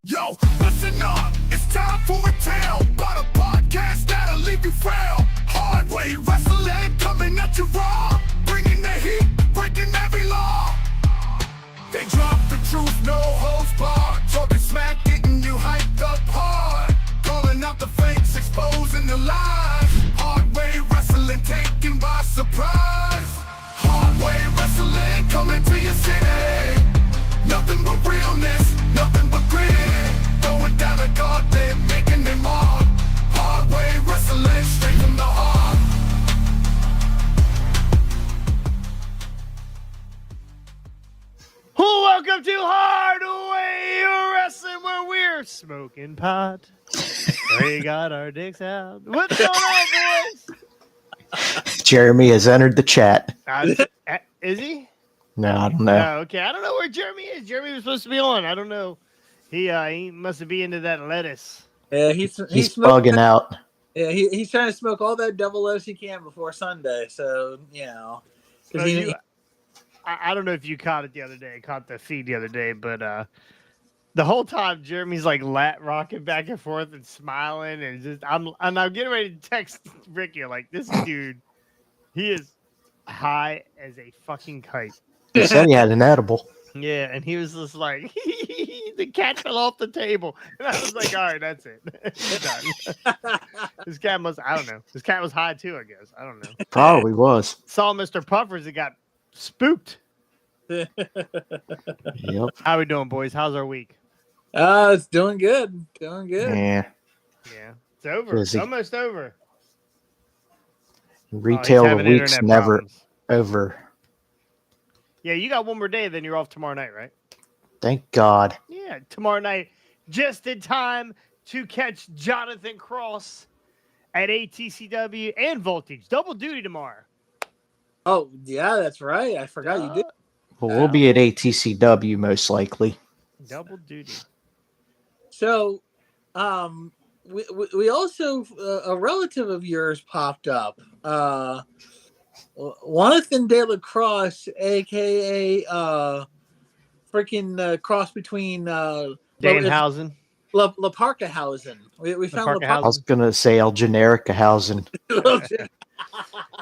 Yo, listen up, it's time for a tale about a podcast that'll leave you frail. Hard way wrestling coming at you raw, bringing the heat, breaking every law. They drop the truth, no holds barred, talking smack, getting you hyped up hard, calling out the fakes, exposing the lies. Hard way wrestling taken by surprise. Hard way wrestling coming to your city. Nothing but realness, nothing but grit. Going down a gauntlet, making them mark. Hard way wrestling, straight from the heart. Welcome to Hard Way Wrestling, where we're smoking pot. We got our dicks out. What's going on, boys? Jeremy has entered the chat. Is he? No, I don't know. Oh, okay. I don't know where Jeremy is. Jeremy was supposed to be on. I don't know. He must be into that lettuce. Yeah, He's bugging out. Yeah, he's trying to smoke all that double O's he can before Sunday. So I don't know if you caught it the other day. Caught the feed the other day, but the whole time Jeremy's like rocking back and forth and smiling, and just I'm getting ready to text Ricky like, this dude, he is high as a fucking kite. He said he had an edible. Yeah, and he was just like, the cat fell off the table. And I was like, all right, that's it. Done. This cat I don't know. This cat was high too, I guess. I don't know. Probably was. Saw Mr. Puffers and got spooked. Yep. How we doing, boys? How's our week? It's doing good. Doing good. Yeah. Yeah, it's over. Busy. It's almost over. Retail he's the having week's internet never problems. over. Yeah, you got one more day, then you're off tomorrow night, right? Thank God. Yeah, tomorrow night, just in time to catch Jonathan Cross at ATCW and Voltage. Double duty tomorrow. Oh, yeah, that's right. I forgot you did. Well, we'll be at ATCW most likely. Double duty. So, we also a relative of yours popped up. Jonathan De La Crosse, aka freaking cross between Danhausen. La Parkahausen. We found I was gonna say El Genericahausen.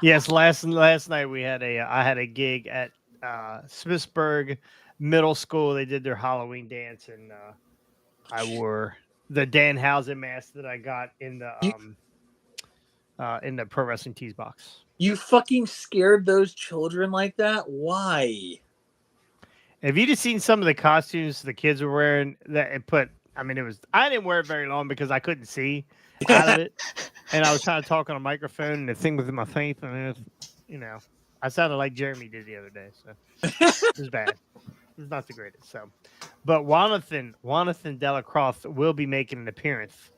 Yes, last night I had a gig at Smithsburg Middle School. They did their Halloween dance, and I wore the Danhausen mask that I got in the Pro Wrestling Tees box. You fucking scared those children like that? Why? Have you just seen some of the costumes the kids were wearing? I didn't wear it very long because I couldn't see out of it, and I was trying to talk on a microphone, and the thing was in my face, and I sounded like Jeremy did the other day, so it was bad. It was not the greatest. So, but Jonathan De La Crosse will be making an appearance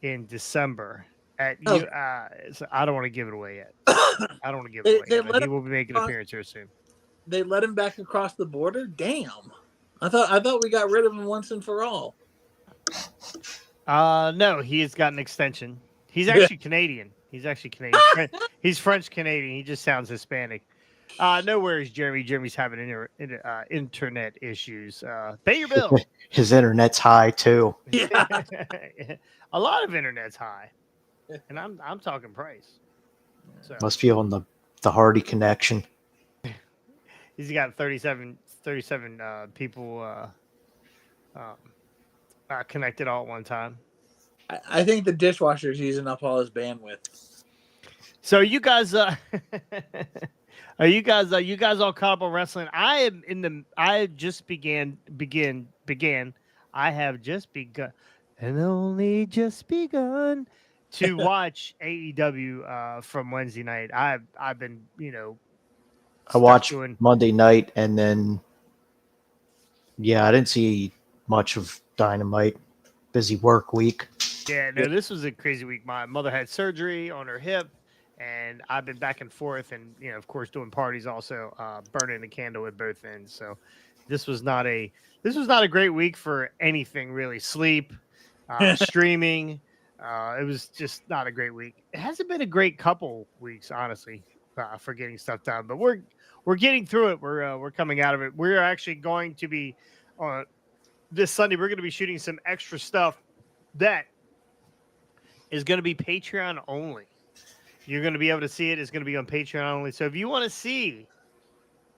in December. So I don't want to give it away yet. I don't want to give it away yet, but he will be making an appearance here soon. They let him back across the border? Damn. I thought we got rid of him once and for all. No, he has got an extension. He's actually Canadian. He's actually Canadian. He's French Canadian. He just sounds Hispanic. No worries, Jeremy. Jeremy's having internet issues. Pay your bill. His internet's high too. Yeah. A lot of internet's high, and I'm talking price. So Must be on the Hardy connection. he's got 37 people connected all at one time. I think the dishwasher's using up all his bandwidth. So you guys, are you guys all caught up on wrestling? I have just begun, and only just begun to watch AEW from Wednesday night. I've been, I watched Monday night, and then I didn't see much of Dynamite. Busy work week. Yeah, no, this was a crazy week. My mother had surgery on her hip, and I've been back and forth, and of course, doing parties also, burning the candle at both ends. So this was not a great week for anything really. Sleep, streaming. It was just not a great week. It hasn't been a great couple weeks, honestly, for getting stuff done. But we're getting through it. We're coming out of it. We're actually going to be this Sunday, we're going to be shooting some extra stuff that is going to be Patreon only. You're going to be able to see it. It's going to be on Patreon only. So if you want to see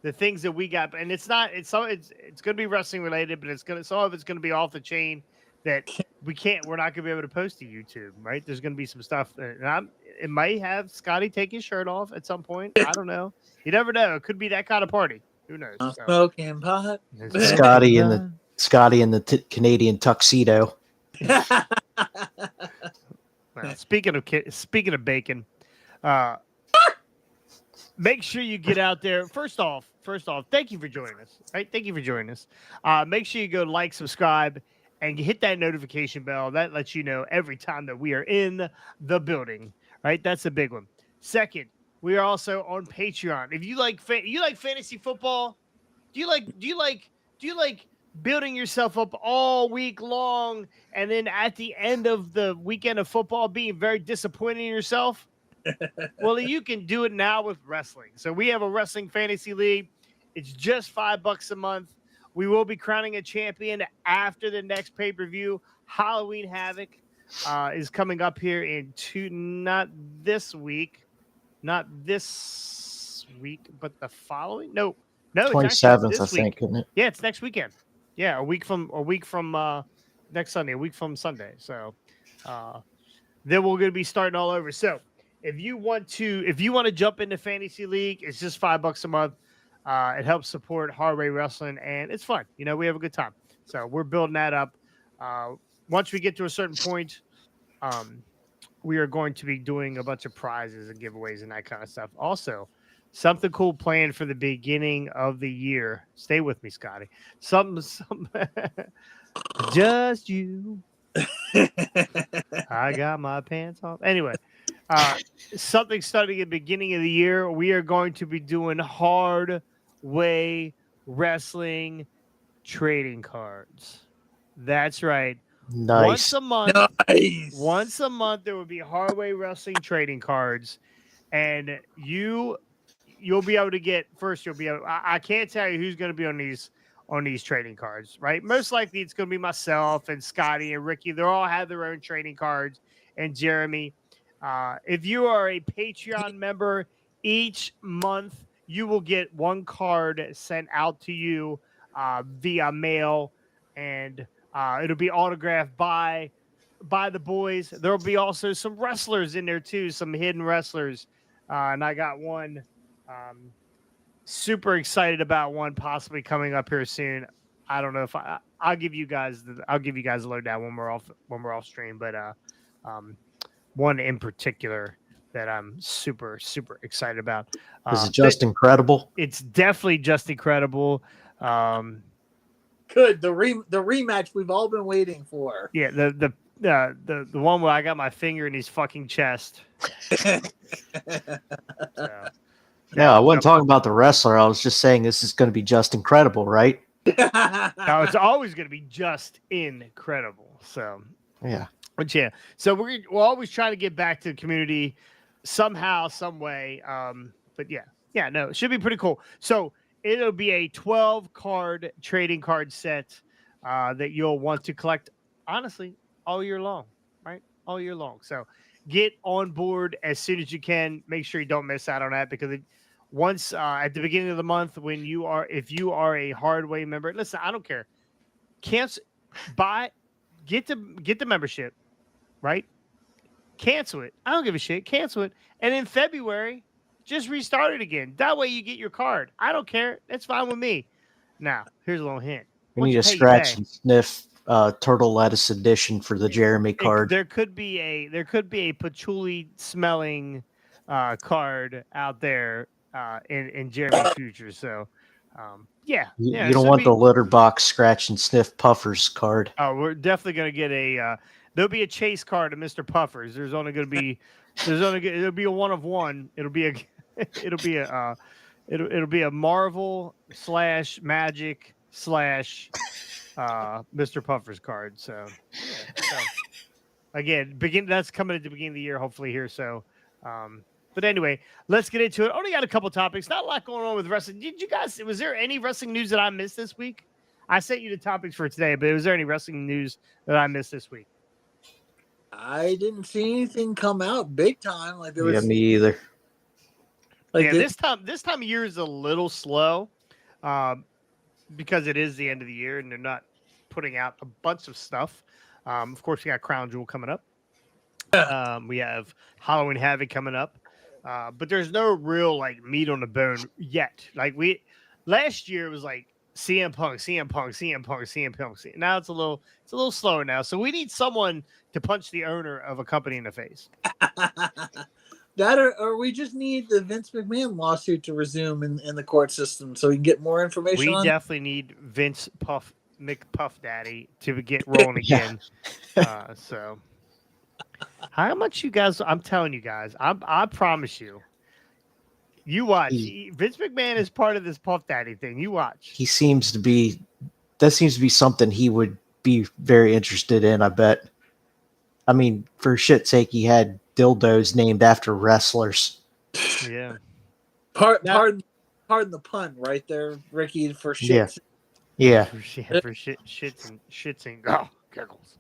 the things that we got, and it's going to be wrestling related, but some of it's going to be off the chain that we're not going to be able to post to YouTube, right? There's going to be some stuff, and it might have Scotty take his shirt off at some point. I don't know. You never know. It could be that kind of party. Who knows? I'm smoking pot. Scotty in the Canadian tuxedo. Well, speaking of bacon, make sure you get out there. First off, thank you for joining us. Right? Thank you for joining us. Make sure you go like, subscribe, and hit that notification bell. That lets you know every time that we are in the building. Right? That's a big one. Second, we are also on Patreon. If you like fantasy football, do you like building yourself up all week long, and then at the end of the weekend of football being very disappointed in yourself? Well, you can do it now with wrestling. So we have a wrestling fantasy league. It's just $5 a month. We will be crowning a champion after the next pay-per-view. Halloween Havoc is coming up here not this week, but the following. No, 27th, I think, isn't it? Yeah, it's next weekend. Yeah, a week from next Sunday, a week from Sunday. So then we're going to be starting all over. So if you want to jump into fantasy league, it's just $5 a month. It helps support Hardway Wrestling, and it's fun. We have a good time. So we're building that up. Once we get to a certain point, we are going to be doing a bunch of prizes and giveaways and that kind of stuff. Also, something cool planned for the beginning of the year. Stay with me, Scotty. Some just you. I got my pants off. Anyway, something starting at the beginning of the year. We are going to be doing Hard Way Wrestling trading cards. That's right. Nice. Once a month, there will be Hard Way Wrestling trading cards, and you'll be able to get first. I can't tell you who's going to be on these trading cards, right? Most likely, it's going to be myself and Scotty and Ricky. They all have their own trading cards, and Jeremy. If you are a Patreon member, each month you will get one card sent out to you via mail, and it'll be autographed by the boys. There will be also some wrestlers in there too, some hidden wrestlers, and I got one. Super excited about one possibly coming up here soon. I don't know if I'll give you guys a lowdown when we're off stream, but one in particular that I'm super, super excited about. Is it just incredible? It's definitely just incredible. Good. The rematch we've all been waiting for. Yeah, the one where I got my finger in his fucking chest. No, I wasn't talking about the wrestler. I was just saying this is going to be just incredible, right? No, it's always going to be just incredible. So yeah. But yeah, so we're always trying to get back to the community somehow, some way. But yeah, no, it should be pretty cool. So it'll be a 12-card trading card set that you'll want to collect, honestly, all year long, right? All year long. So get on board as soon as you can. Make sure you don't miss out on that, because once at the beginning of the month, if you are a Hardway member, listen, I don't care. Get the membership. Right? Cancel it. I don't give a shit. Cancel it. And in February, just restart it again. That way you get your card. I don't care. That's fine with me. Now, here's a little hint. We need a scratch and sniff turtle lettuce edition for the Jeremy card. There could be a patchouli smelling card out there in Jeremy's future. So yeah. You don't want the litter box scratch and sniff puffers card. Oh, we're definitely gonna get there'll be a chase card of Mr. Puffers. It'll be a one of one. It'll be a Marvel / Magic / Mr. Puffers card. So, again, that's coming at the beginning of the year, hopefully here. So, but anyway, let's get into it. Only got a couple topics. Not a lot going on with wrestling. Was there any wrestling news that I missed this week? I sent you the topics for today, but was there any wrestling news that I missed this week? I didn't see anything come out big time. Like there Yeah, was me either. like This time of year is a little slow, because it is the end of the year and they're not putting out a bunch of stuff. Of course, we got Crown Jewel coming up. We have Halloween Havoc coming up, but there's no real like meat on the bone yet. Like last year, it was like CM Punk, CM Punk, CM Punk, CM Punk. Now it's a little slower now. So we need someone to punch the owner of a company in the face. that or we just need the Vince McMahon lawsuit to resume in the court system so we can get more information. We definitely need Vince McPuff Daddy to get rolling again. So how much you guys? I'm telling you guys, I promise you. You watch. Vince McMahon is part of this Puff Daddy thing. You watch. He seems to be. That seems to be something he would be very interested in. I bet. I mean, for shit's sake, he had dildos named after wrestlers. Yeah. Pardon the pun, right there, Ricky. For shit. Yeah. For shits and oh, giggles.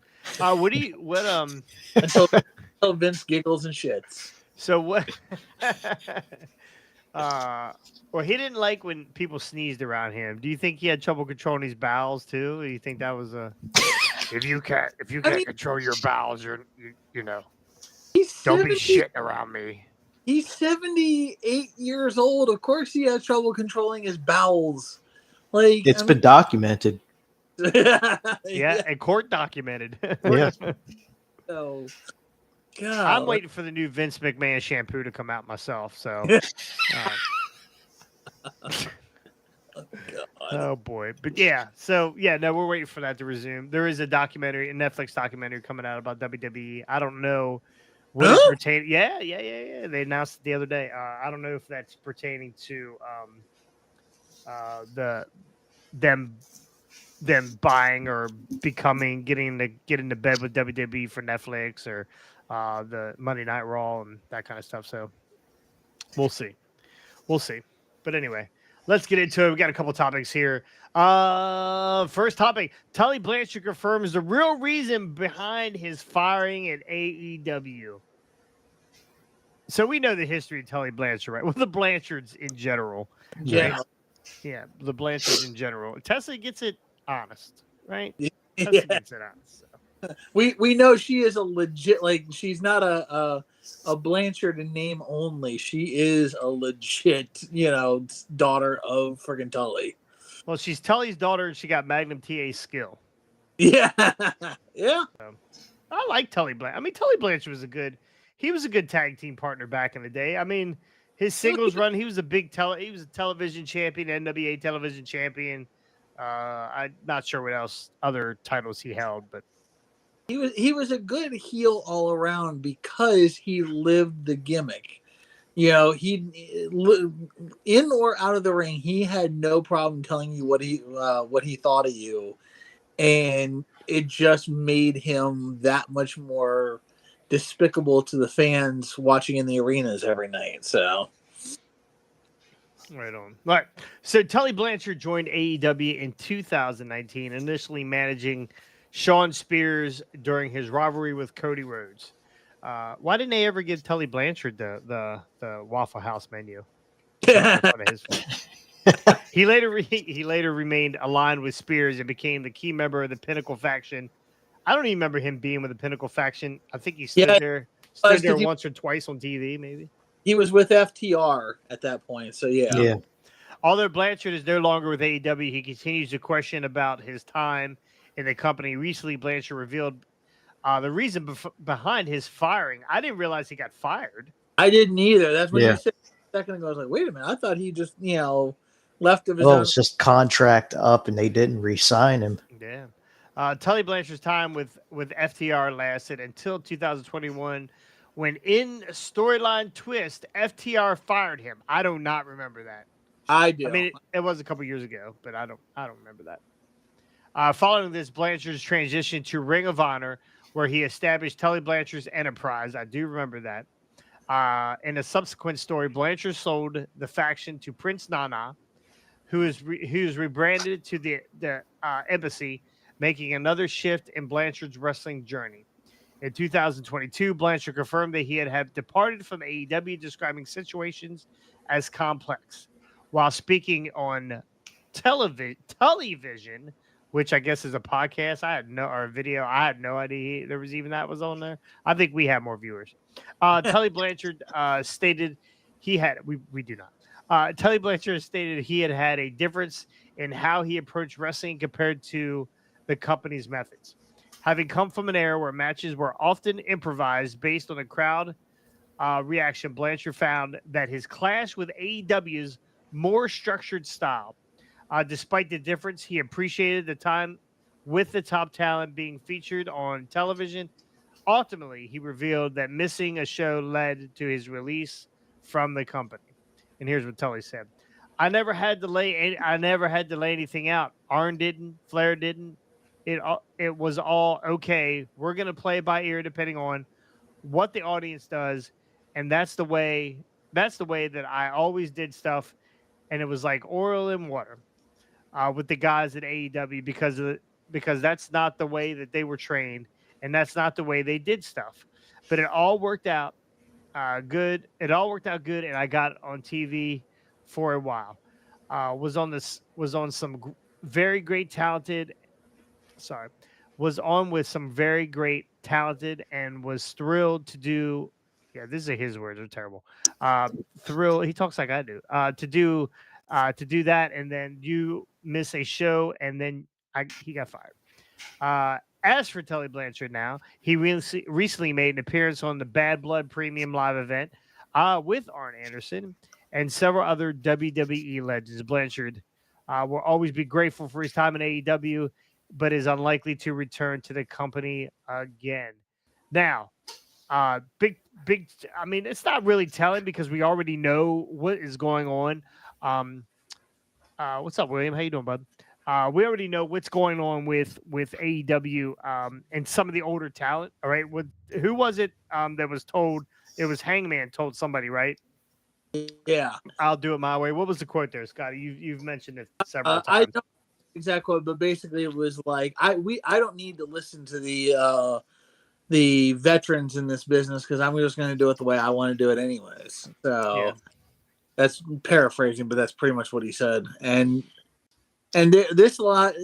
Until Vince giggles and shits. So what? Well, he didn't like when people sneezed around him. Do you think he had trouble controlling his bowels too? Or do you think that was a? If you can't control your bowels, you know, don't be shitting around me. He's 78 years old. Of course, he has trouble controlling his bowels. Like It's been documented. Yeah, and court documented. Yeah. So, God, I'm waiting for the new Vince McMahon shampoo to come out myself. So, oh boy, but yeah. So yeah, no, we're waiting for that to resume. There is a documentary, a Netflix documentary coming out about WWE. I don't know what it's pertaining. Yeah. They announced it the other day. I don't know if that's pertaining to them buying or getting to bed with WWE for Netflix or the Monday Night Raw and that kind of stuff. So we'll see. But anyway, let's get into it. We got a couple topics here. First topic: Tully Blanchard confirms the real reason behind his firing at AEW. So we know the history of Tully Blanchard, right? Well, the Blanchards in general. yeah. Right? Yeah, the Blanchards in general. Tessa gets it honest, right? Yeah. Tessa gets it honest. So. We know she is a legit, like, she's not a Blanchard in name only. She is a legit, daughter of friggin' Tully. Well, she's Tully's daughter, and she got Magnum TA skill. Yeah, yeah. So, I like Tully Blanchard. I mean, Tully Blanchard was a good tag team partner back in the day. I mean, his singles run, he was a television champion, NWA television champion. I'm not sure what else other titles he held, but He was a good heel all around because he lived the gimmick. He in or out of the ring, he had no problem telling you what he thought of you, and it just made him that much more despicable to the fans watching in the arenas every night. So. Right on. All right. So Tully Blanchard joined AEW in 2019, initially managing Shawn Spears during his rivalry with Cody Rhodes. Why didn't they ever give Tully Blanchard the Waffle House menu? He later remained aligned with Spears and became the key member of the Pinnacle faction. I don't even remember him being with the Pinnacle faction. I think he stood there once or twice on TV, maybe. He was with FTR at that point, so yeah. Yeah. Although Blanchard is no longer with AEW, he continues to question about his time in the company. Recently, Blanchard revealed the reason behind his firing. I didn't realize he got fired. I didn't either. That's when you said a second ago. I was like, wait a minute. I thought he just, left of his own. It's just contract up, and they didn't re-sign him. Yeah. Tully Blanchard's time with FTR lasted until 2021. When in a storyline twist, FTR fired him. I do not remember that. I do. I mean, it was a couple years ago, but I don't remember that. Following this, Blanchard's transition to Ring of Honor, where he established Tully Blanchard's Enterprise. I do remember that. In a subsequent story, Blanchard sold the faction to Prince Nana, who is rebranded to the embassy, making another shift in Blanchard's wrestling journey. In 2022, Blanchard confirmed that he had departed from AEW, describing situations as complex. While speaking on television, which I guess is a podcast, or a video. I had no idea there was even that was on there. I think we have more viewers. Tully Blanchard stated we do not. Tully Blanchard stated he had a difference in how he approached wrestling compared to the company's methods. Having come from an era where matches were often improvised based on a crowd reaction, Blanchard found that his clash with AEW's more structured style. Despite the difference, he appreciated the time with the top talent being featured on television. Ultimately, he revealed that missing a show led to his release from the company. And here's what Tully said: I never had to lay anything out. Arn didn't. Flair didn't. It was all okay. We're gonna play by ear depending on what the audience does, and that's the way that I always did stuff. And it was like oil and water with the guys at AEW because that's not the way that they were trained, and that's not the way they did stuff. But it all worked out good. It all worked out good, and I got on TV for a while. Was on some very great talented. Sorry, was on with some very great talented, and was thrilled to do. Yeah, these are his words. They're terrible. Thrilled. He talks like I do. To do that, and then you miss a show, and then he got fired. As for Tully Blanchard now, he recently made an appearance on the Bad Blood Premium Live event with Arn Anderson and several other WWE legends. Blanchard will always be grateful for his time in AEW, but is unlikely to return to the company again. Now, big. I mean, it's not really telling because we already know what is going on. What's up, William? How you doing, bud? We already know what's going on with AEW and some of the older talent. All right, who was it that was told? It was Hangman told somebody, right? Yeah, I'll do it my way. What was the quote there, Scotty? You've mentioned it several times. I don't exactly, but basically it was like I don't need to listen to the veterans in this business because I'm just going to do it the way I want to do it anyways. So Yeah. That's paraphrasing, but that's pretty much what he said. And this lot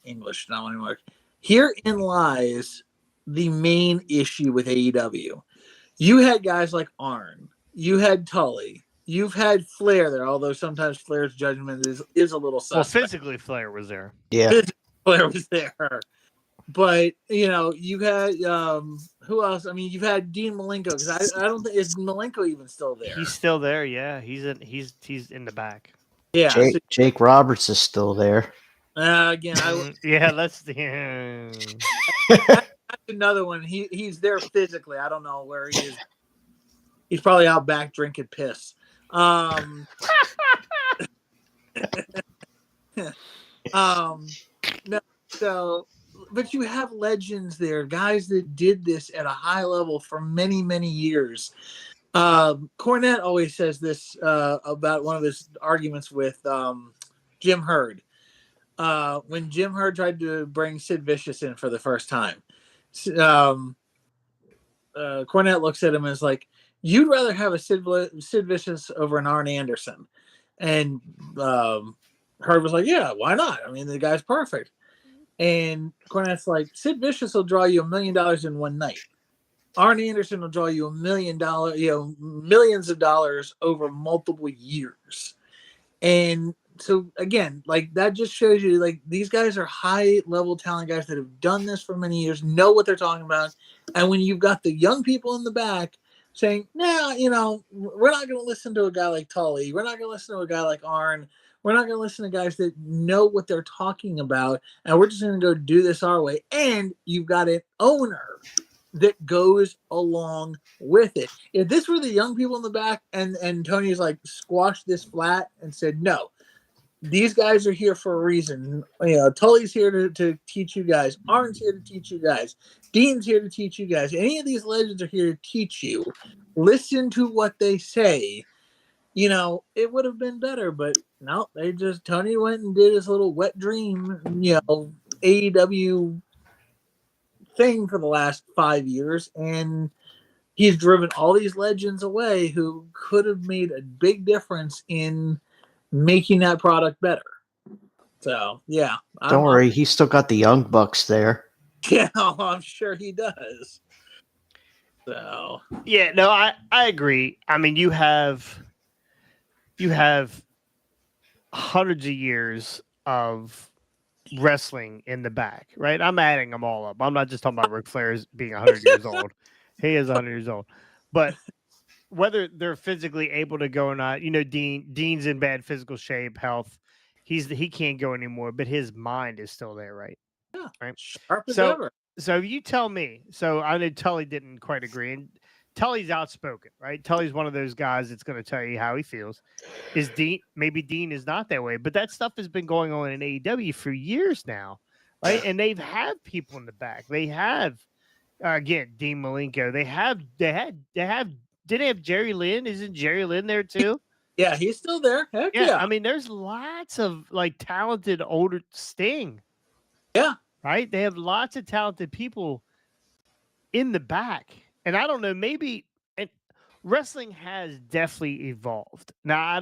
English not anymore. Herein lies the main issue with AEW. You had guys like Arn, you had Tully, you've had Flair there, although sometimes Flair's judgment is a little suspect. Well, physically, Flair was there. Yeah. Flair was there. But you had who else? I mean, you've had Dean Malenko because I don't think is Malenko even still there. He's still there. Yeah, he's in the back. Yeah, Jake Roberts is still there. Again, Yeah, that's another one. He's there physically. I don't know where he is. He's probably out back drinking piss. No, so. But you have legends there, guys that did this at a high level for many, many years. Cornette always says this about one of his arguments with Jim Herd. When Jim Herd tried to bring Sid Vicious in for the first time, Cornette looks at him and is like, you'd rather have a Sid Vicious over an Arn Anderson. And Herd was like, yeah, why not? I mean, the guy's perfect. And Cornette's like, Sid Vicious will draw you $1 million in one night. Arn Anderson will draw you $1 million, millions of dollars over multiple years. And so again, like that just shows you like these guys are high level talent guys that have done this for many years, know what they're talking about. And when you've got the young people in the back saying, nah, we're not going to listen to a guy like Tully. We're not going to listen to a guy like Arn. We're not going to listen to guys that know what they're talking about, and we're just going to go do this our way. And you've got an owner that goes along with it. If this were the young people in the back and Tony's like squashed this flat and said, no, these guys are here for a reason. Tully's here to teach you guys. Arn's here to teach you guys. Dean's here to teach you guys. Any of these legends are here to teach you. Listen to what they say. you know, it would have been better, but no, Tony went and did his little wet dream, you know, AEW thing for the last 5 years, and he's driven all these legends away who could have made a big difference in making that product better. So yeah, Don't worry, he's still got the Young Bucks there. yeah, I'm sure he does. So Yeah, no, I agree. I mean, you have hundreds of years of wrestling in the back, right? I'm adding them all up. I'm not just talking about Ric Flair's being 100 years old. He is 100 years old. But whether they're physically able to go or not, you know, Dean's in bad physical shape, health. He can't go anymore, but his mind is still there, right? yeah, Right. sharp as ever. So you tell me. So I know Tully didn't quite agree, and Tully's outspoken, right? Tully's one of those guys that's going to tell you how he feels. Is Dean? Maybe Dean is not that way, but that stuff has been going on in AEW for years now, right? And they've had people in the back. They have again Dean Malenko. They have. Did they have Jerry Lynn? Isn't Jerry Lynn there too? Yeah, he's still there. Heck yeah. I mean, there's lots of like talented older Sting. Yeah. Right? They have lots of talented people in the back. And I don't know, maybe and wrestling has definitely evolved. Now, I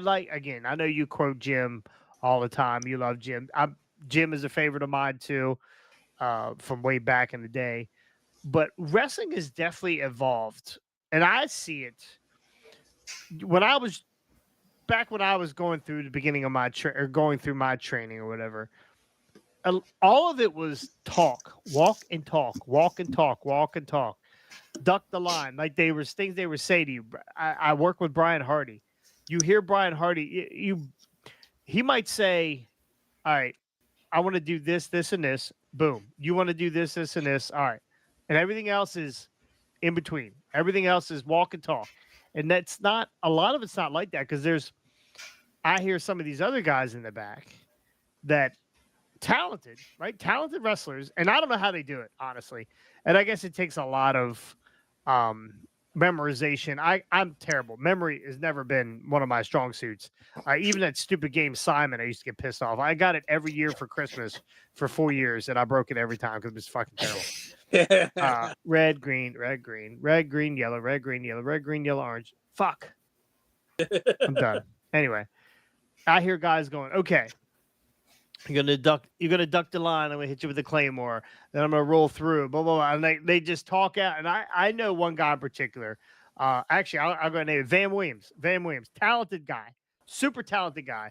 know you quote Jim all the time. You love Jim. Jim is a favorite of mine too, from way back in the day. But wrestling has definitely evolved. And I see it when I was going through the beginning of my going through my training or whatever. All of it was talk, walk and talk, walk and talk, walk and talk, duck the line. Like things they would say to you. I work with Brian Hardy. You hear Brian Hardy, he might say, all right, I want to do this, this, and this. Boom. You want to do this, this, and this. All right. And everything else is in between. Everything else is walk and talk. And that's not, a lot of it's not like that because I hear some of these other guys in the back that talented, right? Talented wrestlers. And I don't know how they do it, honestly. And I guess it takes a lot of memorization. I'm terrible. Memory has never been one of my strong suits. Even that stupid game Simon, I used to get pissed off. I got it every year for Christmas for 4 years, and I broke it every time because it was fucking terrible. Red, green, red, green, red, green, yellow, red, green, yellow, red, green, yellow, orange. Fuck. I'm done. Anyway, I hear guys going, okay, you're gonna duck the line. I'm gonna hit you with the claymore. Then I'm gonna roll through. Blah blah blah. And they just talk out. And I know one guy in particular. Actually, I'll go name it Van Williams. Van Williams, talented guy, super talented guy.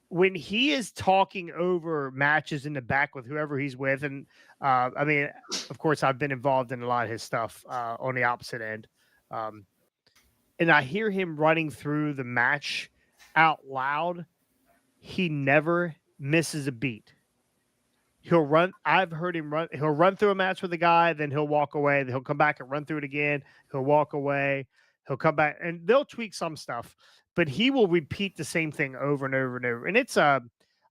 When he is talking over matches in the back with whoever he's with, and I mean, of course, I've been involved in a lot of his stuff on the opposite end, and I hear him running through the match out loud. He never misses a beat. He'll run. I've heard him run. He'll run through a match with a guy, then he'll walk away. Then he'll come back and run through it again. He'll walk away. He'll come back, and they'll tweak some stuff, but he will repeat the same thing over and over and over. And it's I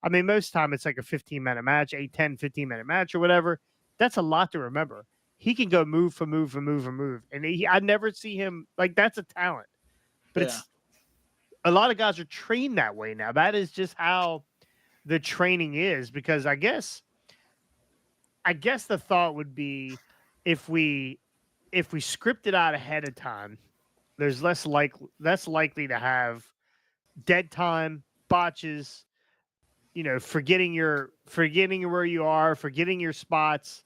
mean, most time it's like a 15-minute match, 15-minute match or whatever. That's a lot to remember. He can go move for move for move for move, and I never see him like that's a talent. But it's a lot of guys are trained that way now. That is just how the training is. Because I guess the thought would be if we script it out ahead of time, there's less likely to have dead time, botches, you know, forgetting where you are, forgetting your spots.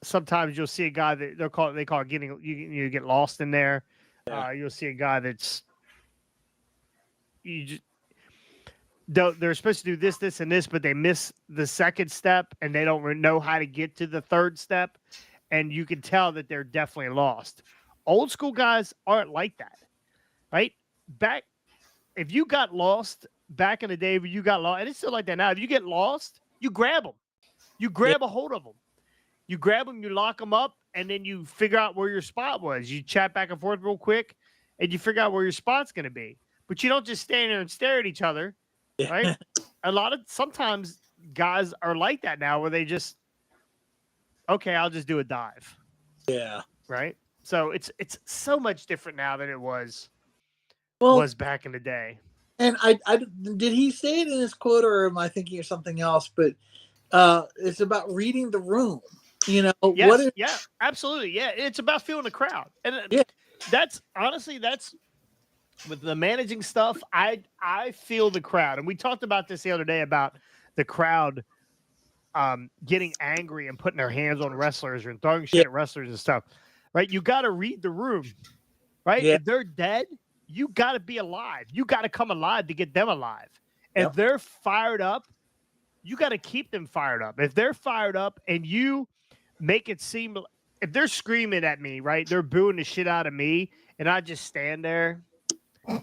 Sometimes you'll see a guy that they call it getting you get lost in there. You'll see a guy that's they're supposed to do this, this, and this, but they miss the second step and they don't know how to get to the third step. And you can tell that they're definitely lost. Old school guys aren't like that, right? If you got lost back in the day, you got lost, and it's still like that now. If you get lost, you grab them. You grab a hold of them. You grab them, you lock them up, and then you figure out where your spot was. You chat back and forth real quick, and you figure out where your spot's going to be. But you don't just stand there and stare at each other, right? Sometimes guys are like that now where they just, okay, I'll just do a dive. Yeah. Right? So it's so much different now than it was was back in the day. And I did he say it in his quote, or am I thinking of something else? But it's about reading the room. You know, Yes, yeah, absolutely. Yeah, it's about feeling the crowd. And Yeah. that's honestly, that's with the managing stuff. I feel the crowd. And we talked about this the other day about the crowd getting angry and putting their hands on wrestlers and throwing shit at wrestlers and stuff. Right? You got to read the room. Right? Yeah. If they're dead, you got to be alive. You got to come alive to get them alive. If Yep. they're fired up, you got to keep them fired up. If they're fired up and you make it seem, if they're screaming at me, right, they're booing the shit out of me, and I just stand there,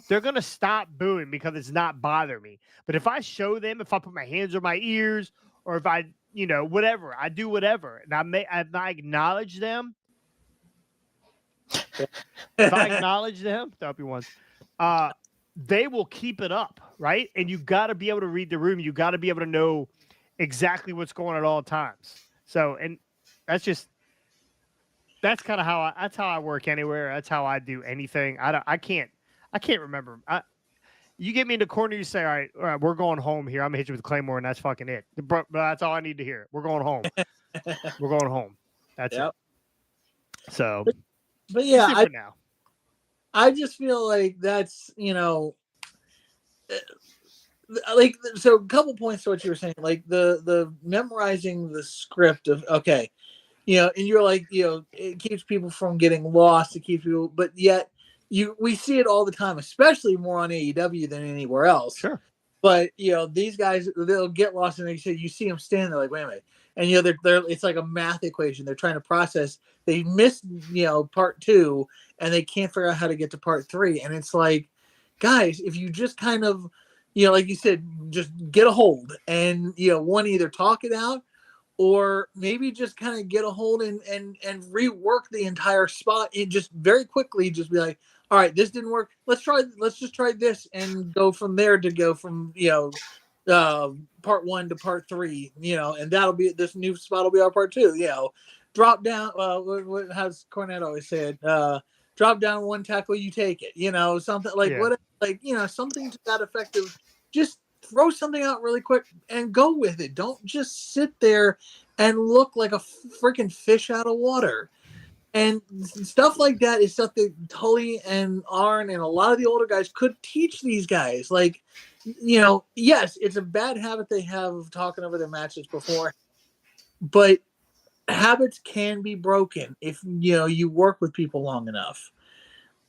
they're going to stop booing because it's not bothering me. But if I show them, if I put my hands on my ears, or if I, you know, whatever, I do whatever, and I acknowledge them, if I acknowledge them, to help you once, they will keep it up, right? And you got to be able to read the room. You got to be able to know exactly what's going on at all times. So, and that's kind of how I work anywhere. That's how I do anything. I can't remember. You get me in the corner, you say, all right, we're going home here. I'm gonna hit you with Claymore, and that's fucking it. But that's all I need to hear. We're going home. We're going home. That's it. So, but yeah, now. I just feel like that's, you know, like, so a couple points to what you were saying, like the memorizing the script of, okay, you know, and you're like, you know, it keeps people from getting lost, it keeps people, but yet we see it all the time, especially more on AEW than anywhere else. Sure. But, you know, these guys, they'll get lost, and they say, you see them stand there like, wait a minute. And, you know, they're it's like a math equation. They're trying to process. They missed, you know, part 2, and they can't figure out how to get to part 3. And it's like, guys, if you just kind of, you know, like you said, just get a hold and, you know, one, either talk it out, or maybe just kind of get a hold and rework the entire spot. And just very quickly, just be like, all right, this didn't work. Let's just try this, and go from there, to go from, you know, part 1 to part 3, you know, and that'll be, this new spot will be our part 2, you know, drop down. What has Cornette always said? Drop down 1 tackle, you take it, you know, something like what, like, you know, something to that effect of just throw something out really quick and go with it. Don't just sit there and look like a freaking fish out of water. And stuff like that is stuff that Tully and Arn and a lot of the older guys could teach these guys. Like, you know, yes, it's a bad habit they have of talking over their matches before, but habits can be broken if, you know, you work with people long enough.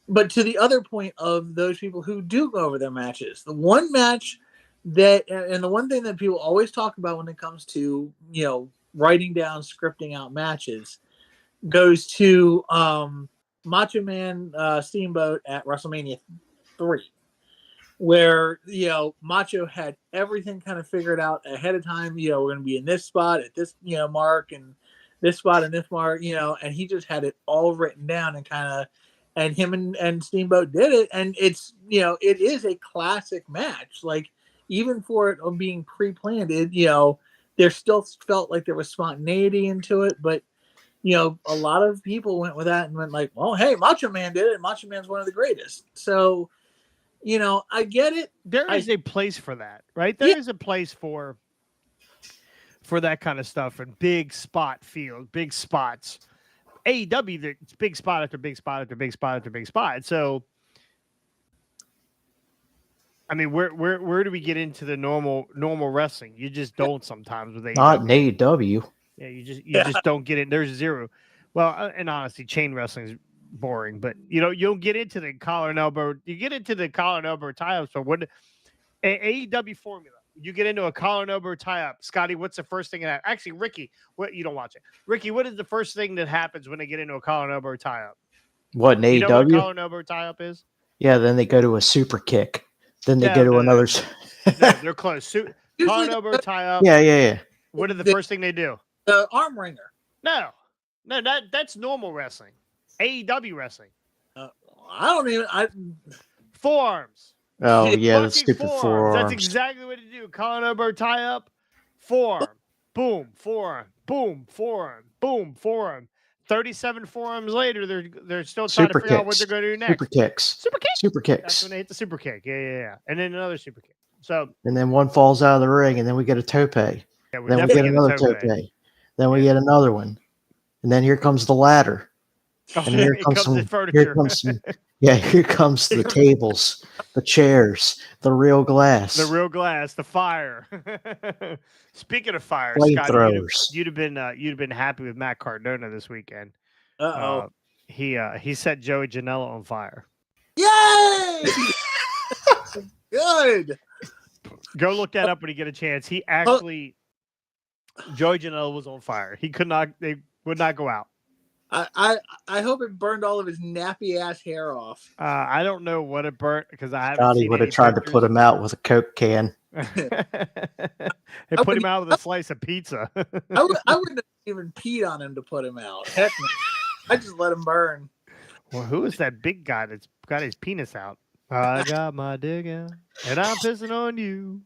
But to the other point of those people who do go over their matches, the one match that, and the one thing that people always talk about when it comes to, you know, writing down, scripting out matches, goes to Macho Man Steamboat at WrestleMania 3, where, you know, Macho had everything kind of figured out ahead of time. You know, we're going to be in this spot at this, you know, mark, and this spot and this mark, you know, and he just had it all written down, and kind of, and him and Steamboat did it. And it's, you know, it is a classic match. Like, even for it being pre-planned, it, you know, there still felt like there was spontaneity into it, but, you know, a lot of people went with that and went like, well, hey, Macho Man did it. Macho Man's one of the greatest. So, you know, I get it. There is a place for that, right? There is a place for that kind of stuff, and big spot field, big spots. AEW, it's big spot after big spot after big spot after big spot. So, I mean, where do we get into the normal wrestling? You just don't sometimes with AEW. Not in AEW. Yeah, you just don't get it. There's zero. Well, and honestly, chain wrestling is boring, but you know, you don't get into the collar and elbow. You get into the collar and elbow tie-ups. So what AEW formula? You get into a collar and elbow tie-up. Scotty, what's the first thing that actually, Ricky, what, you don't watch it. Ricky, what is the first thing that happens when they get into a collar and elbow tie-up? What, in AEW? You know what a collar and elbow tie-up is? Yeah, then they go to a super kick. Then they go to another. No, they're close. Collar and elbow tie-up. Yeah. What is the first thing they do? The arm wringer. No, that's normal wrestling. AEW wrestling. Forearms. Oh yeah, the stupid forearms. That's exactly what you do. Collar elbow tie up, forearm, boom, forearm, boom, forearm, boom, forearm. 37 forums later, they're still trying to Super figure out what kicks. they're going to do Super next. kicks. Super kick. Super That's kicks. when they hit the super kick. Yeah. And then another super kick. So And then one falls out of the ring, and then we get a tope. yeah, we're Then we definitely get getting another tope. tope. Then we get another one. And then here comes the ladder. Oh, And here comes the some furniture. here comes the tables, the chairs, the real glass. The real glass, the fire. Speaking of fire, Scott, flamethrowers. you'd have been happy with Matt Cardona this weekend. Uh-oh. He set Joey Janela on fire. Yay! Good. Go look that up when you get a chance. He actually, Joey Janela was on fire. He could not. They would not go out. I hope it burned all of his nappy ass hair off. I don't know what it burnt because I haven't Scotty seen would have any tried to put him out with a Coke can. They put him out with a slice of pizza. I wouldn't have even peed on him to put him out. Heck no. I just let him burn. Well, who is that big guy that's got his penis out? I got my dick out, and I'm pissing on you.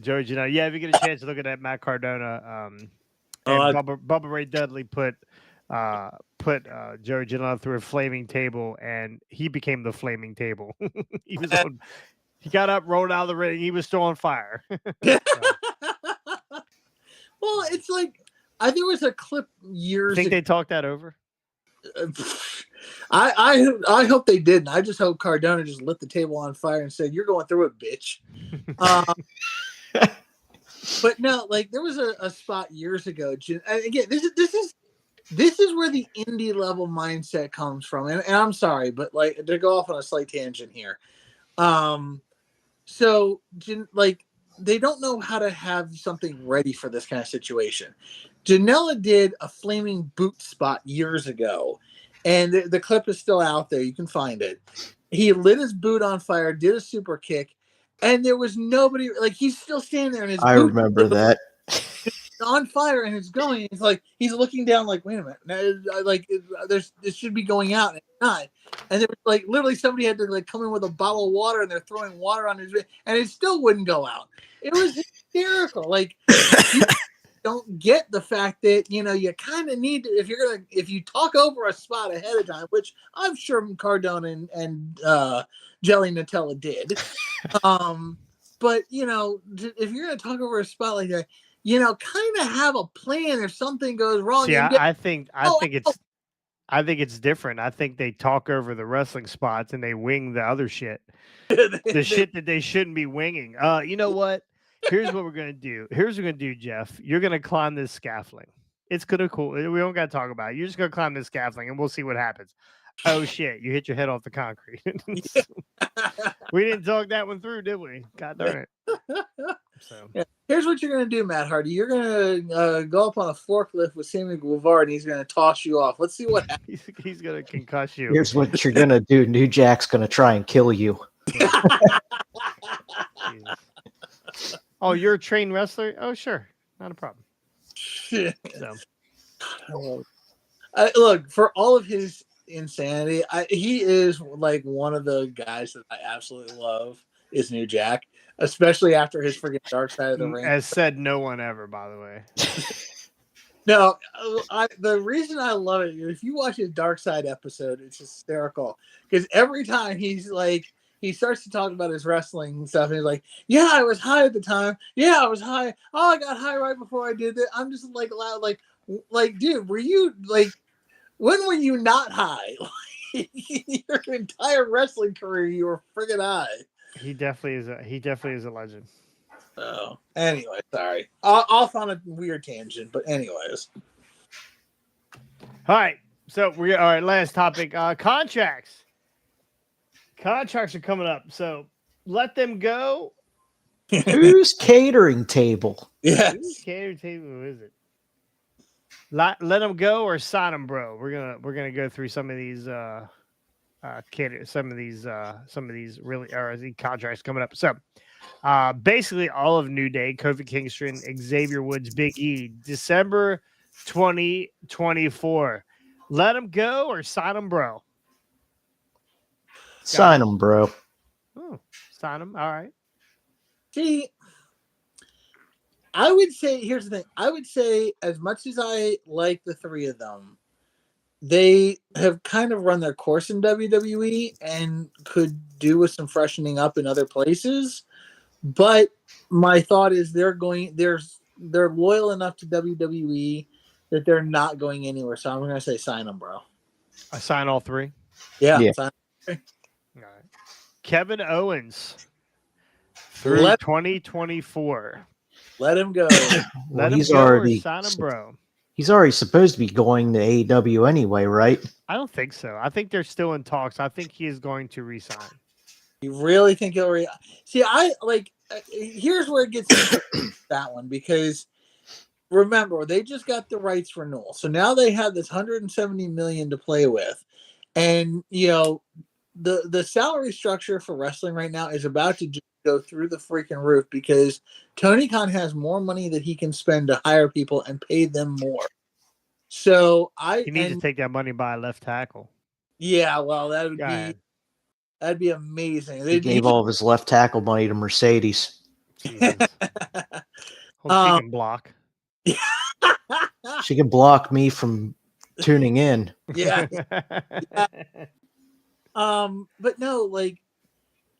Joey Janela. Yeah, if you get a chance to look at that Matt Cardona. Bubba Ray Dudley put Joey Janela through a flaming table, and he became the flaming table. He got up, rolled out of the ring. He was still on fire. Well, it's like there was a clip years. Think they talked that over? I hope they didn't. I just hope Cardona just lit the table on fire and said, "You're going through it, bitch." But no, like there was a spot years ago. Again, this is where the indie level mindset comes from, and I'm sorry, but like to go off on a slight tangent here. So like they don't know how to have something ready for this kind of situation. Janela did a flaming boot spot years ago, and the clip is still out there. You can find it. He lit his boot on fire, did a super kick, and there was nobody. Like he's still standing there, and his I boot remember that. on fire, and it's going. It's like he's looking down, like, wait a minute, like this should be going out, and it's not. And there was like literally somebody had to like come in with a bottle of water, and they're throwing water on his, and it still wouldn't go out. It was hysterical. Like you don't get the fact that you kind of need to, if you talk over a spot ahead of time, which I'm sure Cardona and Jelly Nutella did. But if you're gonna talk over a spot like that, kind of have a plan if something goes wrong. See, I think it's different. I think they talk over the wrestling spots and they wing the other shit. The shit that they shouldn't be winging. You know what? Here's what we're gonna do. Here's what we're gonna do, Jeff. You're gonna climb this scaffolding. It's gonna cool. We don't gotta talk about it. You're just gonna climb this scaffolding and we'll see what happens. Oh shit, you hit your head off the concrete. We didn't talk that one through, did we? God darn it. So here's what you're gonna do, Matt Hardy. You're gonna go up on a forklift with Sammy Guevara and he's gonna toss you off. Let's see what happens. He's gonna concuss you. Here's what you're gonna do. New Jack's gonna try and kill you. Oh, you're a trained wrestler? Oh, sure. Not a problem. So. Look, for all of his insanity, he is like one of the guys that I absolutely love is New Jack, especially after his freaking Dark Side of the Ring. As said no one ever, by the way. No, the reason I love it, if you watch his Dark Side episode, it's hysterical. Because every time he starts to talk about his wrestling stuff, and he's like, "Yeah, I was high at the time. Yeah, I was high. Oh, I got high right before I did that." I'm just like loud, like, dude, were you like, when were you not high? Your entire wrestling career, you were friggin' high. He definitely is a legend. Oh, anyway, sorry. Off on a weird tangent, but anyways. All right, so all right. Last topic: contracts. Contracts are coming up, so let them go. Who's catering table? Yeah, catering table. Who is it? Let them go or sign them, bro. We're gonna go through some of these some of these really contracts coming up. So basically all of New Day, Kofi Kingston, Xavier Woods, Big E, December 2024. Let them go or sign them, bro. Sign them, bro. Oh, sign them. All right. See, I would say, here's the thing. I would say, as much as I like the three of them, they have kind of run their course in WWE and could do with some freshening up in other places. But my thought is they're loyal enough to WWE that they're not going anywhere. So I'm gonna say sign them, bro. I sign all three. Yeah, Yeah. sign 'em. All right. Kevin Owens through Let 2024. let him go. Well, Let him he's go or already sign him, bro. he's already supposed to be going to AEW anyway, right? I don't think so. I think they're still in talks. I think he is going to resign. You really think he'll see? I like. Here's where it gets interesting, that one, because remember they just got the rights renewal, so now they have this 170 million to play with, and the salary structure for wrestling right now is about to just go through the freaking roof because Tony Khan has more money that he can spend to hire people and pay them more. So He needs to take that money by a left tackle. yeah, well that would Go ahead. that'd be amazing. He gave all of his left tackle money to Mercedes. Jesus. Hope she can block. She can block me from tuning in. yeah. But no, like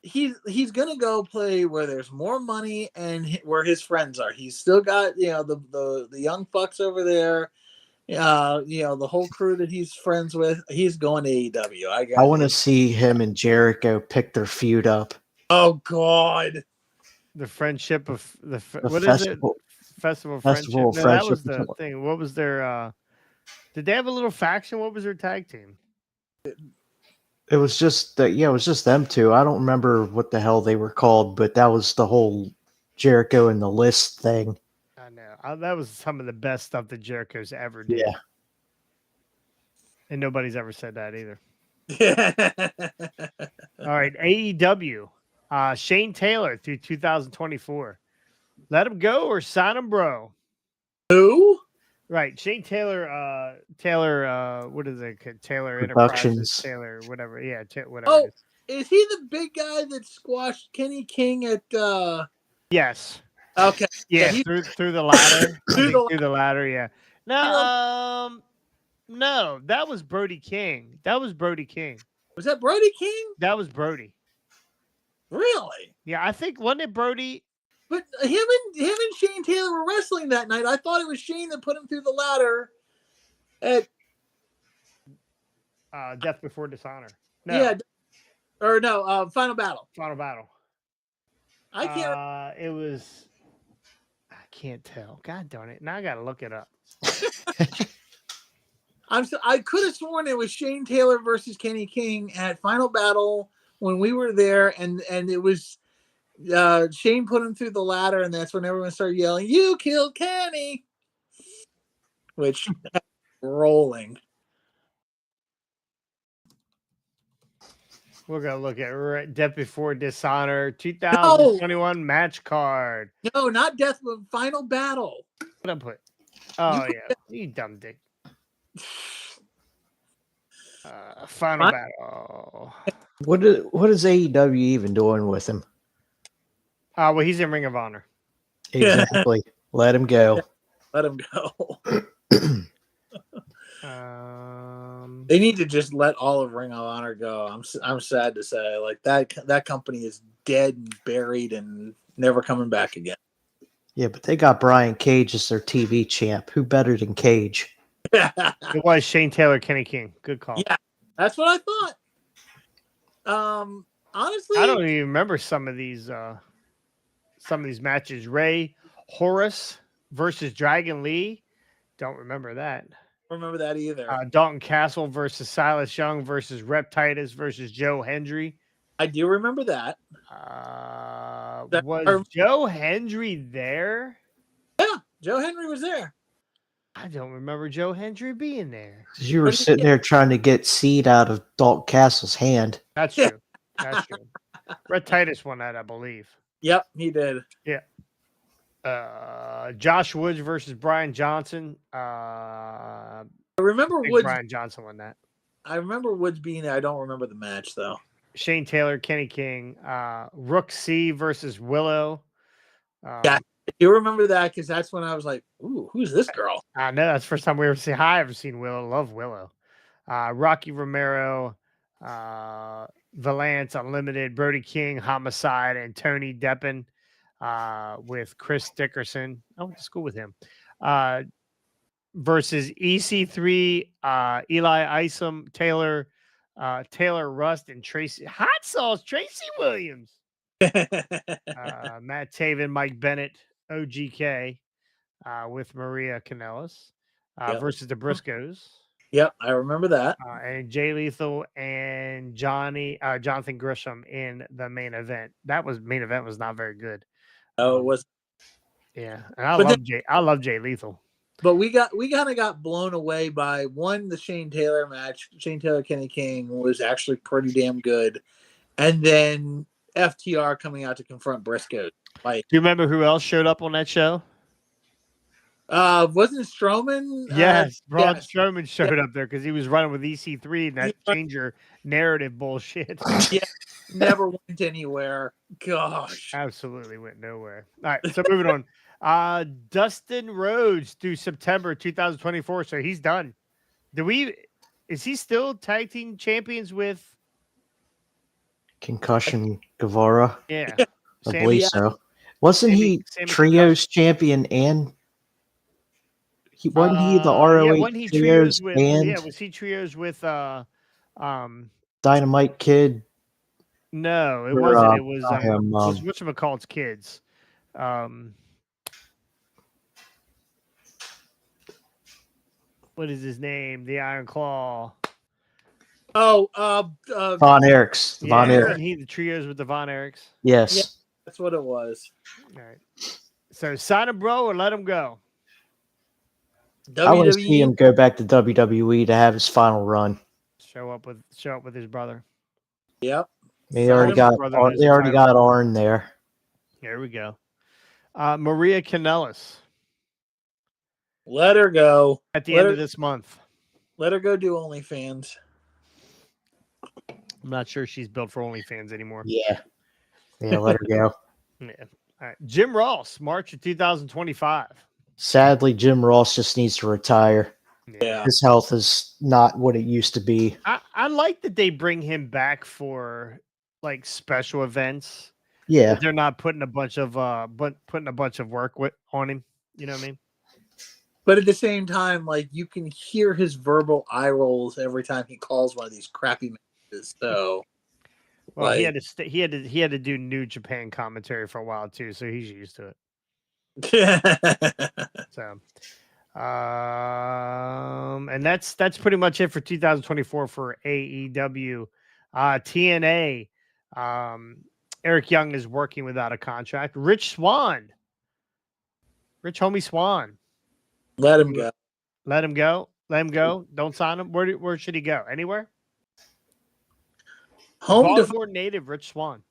he's gonna go play where there's more money and where his friends are. He's still got the young fucks over there. The whole crew that he's friends with. He's going to AEW. I want to see him and Jericho pick their feud up. Oh God. The friendship of The what festival. is it? Festival of Festival of Friendship. No, that was Friendship. the thing. What was their? Did they have a little faction? What was their tag team? It was just that. Yeah, it was just them two. I don't remember what the hell they were called, but that was the whole Jericho and the list thing. I know that was some of the best stuff that Jericho's ever did. Yeah. And nobody's ever said that either. All right, AEW. Shane Taylor through 2024. Let him go or sign him, bro. Who? Right, Shane Taylor. What is it? Taylor Productions. Enterprises. Taylor, whatever. Yeah, whatever. Oh, it is. is he the big guy that squashed Kenny King at? Yes. Okay. Yeah, he- through the ladder. Through Through the ladder. Yeah. No. No, that was Brody King. Was that Brody King? That was Brody. Really? Yeah, I think wasn't it Brody? But him and Shane Taylor were wrestling that night. I thought it was Shane that put him through the ladder. At Death Before Dishonor. No, yeah, or no, Final Battle. Final Battle. I can't. It was. I can't tell. God darn it! Now I gotta look it up. I could have sworn it was Shane Taylor versus Kenny King at Final Battle when we were there, and it was Shane put him through the ladder, and that's when everyone started yelling, "You killed Kenny!" Which rolling. We're gonna look at Death Before Dishonor 2021 match card. No, not Death, but Final Battle. What I put? Oh yeah, you dumb dick. Final What? Battle. What is AEW even doing with him? Well, he's in Ring of Honor. Exactly. Let him go. Let him go. They need to just let all of Ring of Honor go. I'm sad to say, like that company is dead and buried and never coming back again. Yeah, but they got Brian Cage as their TV champ. Who better than Cage? It was Shane Taylor, Kenny King. Good call. Yeah, that's what I thought. Honestly, I don't even remember some of these matches. Ray Horace versus Dragon Lee. Don't remember that. remember that either. Dalton Castle versus Silas Young versus Rep Titus versus Joe Hendry. I do remember that. Was Joe Hendry there? Yeah, Joe Henry was there. I don't remember Joe Hendry being there. You were sitting there trying to get seed out of Dalton Castle's hand. That's true. That's true. Rep Titus won that, I believe. Yep, he did. Yeah. Josh Woods versus Brian Johnson. I remember think Woods. Brian Johnson won that. I remember Woods being there. I don't remember the match though. Shane Taylor, Kenny King, Rook C versus Willow. Yeah, You remember that because that's when I was like, "Ooh, who's this girl?" I know that's the first time we ever see. I ever seen Willow. Love Willow. Rocky Romero, Valance Unlimited, Brody King, Homicide, and Tony Deppen with Chris Dickerson. I went to school with him. Versus EC3, Eli Isom, Taylor Rust, and Tracy Hot Sauce, Tracy Williams. Matt Taven, Mike Bennett, OGK with Maria Kanellis Yep. versus the Briscoes. Yep, I remember that. And Jay Lethal and Jonathan Grisham in the main event. Main event was not very good. Oh, it was. Yeah, and I love Jay Lethal. But we kind of got blown away by the Shane Taylor match. Shane Taylor Kenny King was actually pretty damn good, and then FTR coming out to confront Briscoe. Like, do you remember who else showed up on that show? Wasn't Strowman? Yes, Braun Strowman showed up there because he was running with EC3 and that changer narrative bullshit. Yeah, never went anywhere. Gosh, absolutely went nowhere. All right, so moving on. Dustin Rhodes through September 2024, so he's done. Is he still tag team champions with Concussion Guevara? Yeah, I believe so. Wasn't he trios champion and wasn't he the ROH trios with, and was he trios with Dynamite Kid? No, it wasn't. It was whatchamacallit's kids. What is his name? The Iron Claw. Oh, Von Erichs. Von Erich. He the trios with the Von Erichs. Yes. Yeah, that's what it was. All right. So sign him, bro, or let him go. I want to see him go back to WWE to have his final run. Show up with his brother. Yep. They already got Arn there. Here we go. Maria Kanellis. Let her go. At the end of this month. Let her go do OnlyFans. I'm not sure she's built for OnlyFans anymore. Yeah. Yeah, let her go. Yeah. All right. Jim Ross, March of 2025. Sadly, Jim Ross just needs to retire. Yeah. His health is not what it used to be. I like that they bring him back for like special events. Yeah. They're not putting a bunch of work on him. You know what I mean? But at the same time, like, you can hear his verbal eye rolls every time he calls one of these crappy matches. So, well, he had to do New Japan commentary for a while too, so he's used to it. So, and that's pretty much it for 2024 for AEW. TNA. Eric Young is working without a contract. Rich Homie Swan. Let him go. Let him go. Let him go. Don't sign him. Where should he go? Anywhere? Baltimore native Rich Swan.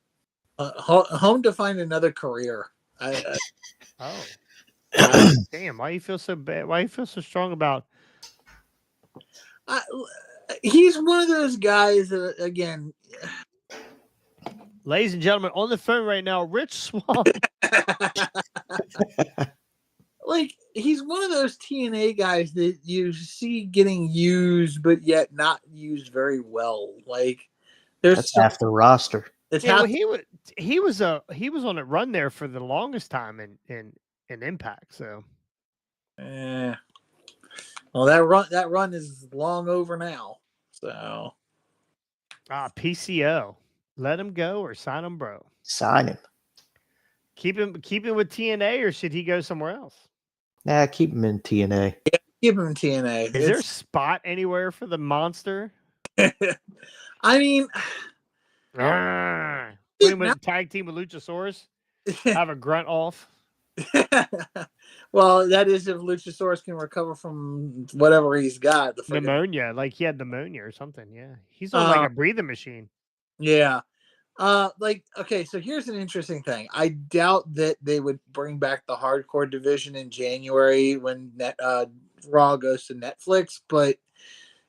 Home to find another career. Oh. Damn. Why you feel so bad? Why you feel so strong about? He's one of those guys that, again. Ladies and gentlemen, on the phone right now, Rich Swan. Like, he's one of those TNA guys that you see getting used, but yet not used very well. Like, that's half the roster. He was on a run there for the longest time in Impact. So, well, that run is long over now. So, PCO, let him go or sign him, bro. Sign him. Keep him with TNA, or should he go somewhere else? Nah, keep him in TNA. Yeah, keep him in TNA. Is there a spot anywhere for the monster? I mean, put him in a tag team with Luchasaurus. Have a grunt off. Well, that is if Luchasaurus can recover from whatever he's got. The pneumonia, like he had pneumonia or something. Yeah, he's on like a breathing machine. Yeah. Okay, so here's an interesting thing. I doubt that they would bring back the hardcore division in January when Raw goes to Netflix, but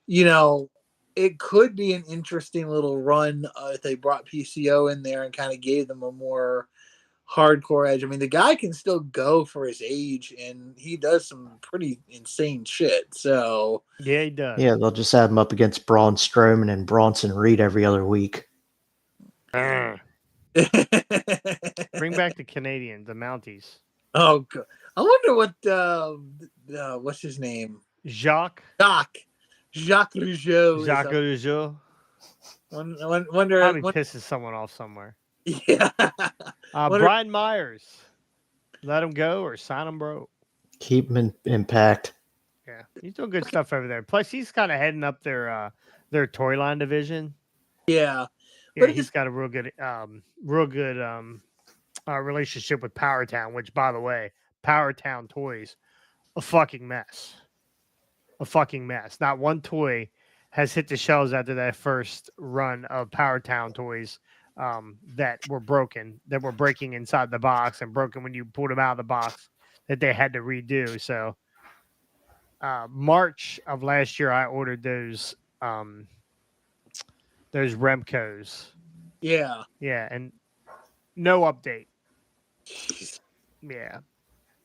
it could be an interesting little run if they brought PCO in there and kind of gave them a more hardcore edge. I mean, the guy can still go for his age, and he does some pretty insane shit. So Yeah, he does. Yeah, they'll just have him up against Braun Strowman and Bronson Reed every other week. Bring back the Canadians, the Mounties. Oh, God. I wonder what what's his name? Jacques Jacques Rougeau. Rougeau. Wonder. Probably pisses someone off somewhere. Yeah. Brian Myers. Let him go or sign him, bro. Keep him in Impact. Yeah, he's doing good stuff over there. Plus, he's kind of heading up their toy line division. Yeah, Yeah, but he's got a real good relationship with Powertown. Which, by the way, Powertown toys, a fucking mess. A fucking mess. Not one toy has hit the shelves after that first run of Powertown toys that were broken, that were breaking inside the box and broken when you pulled them out of the box that they had to redo. So March of last year, I ordered those Remcos. yeah. Yeah, and no update. Yeah,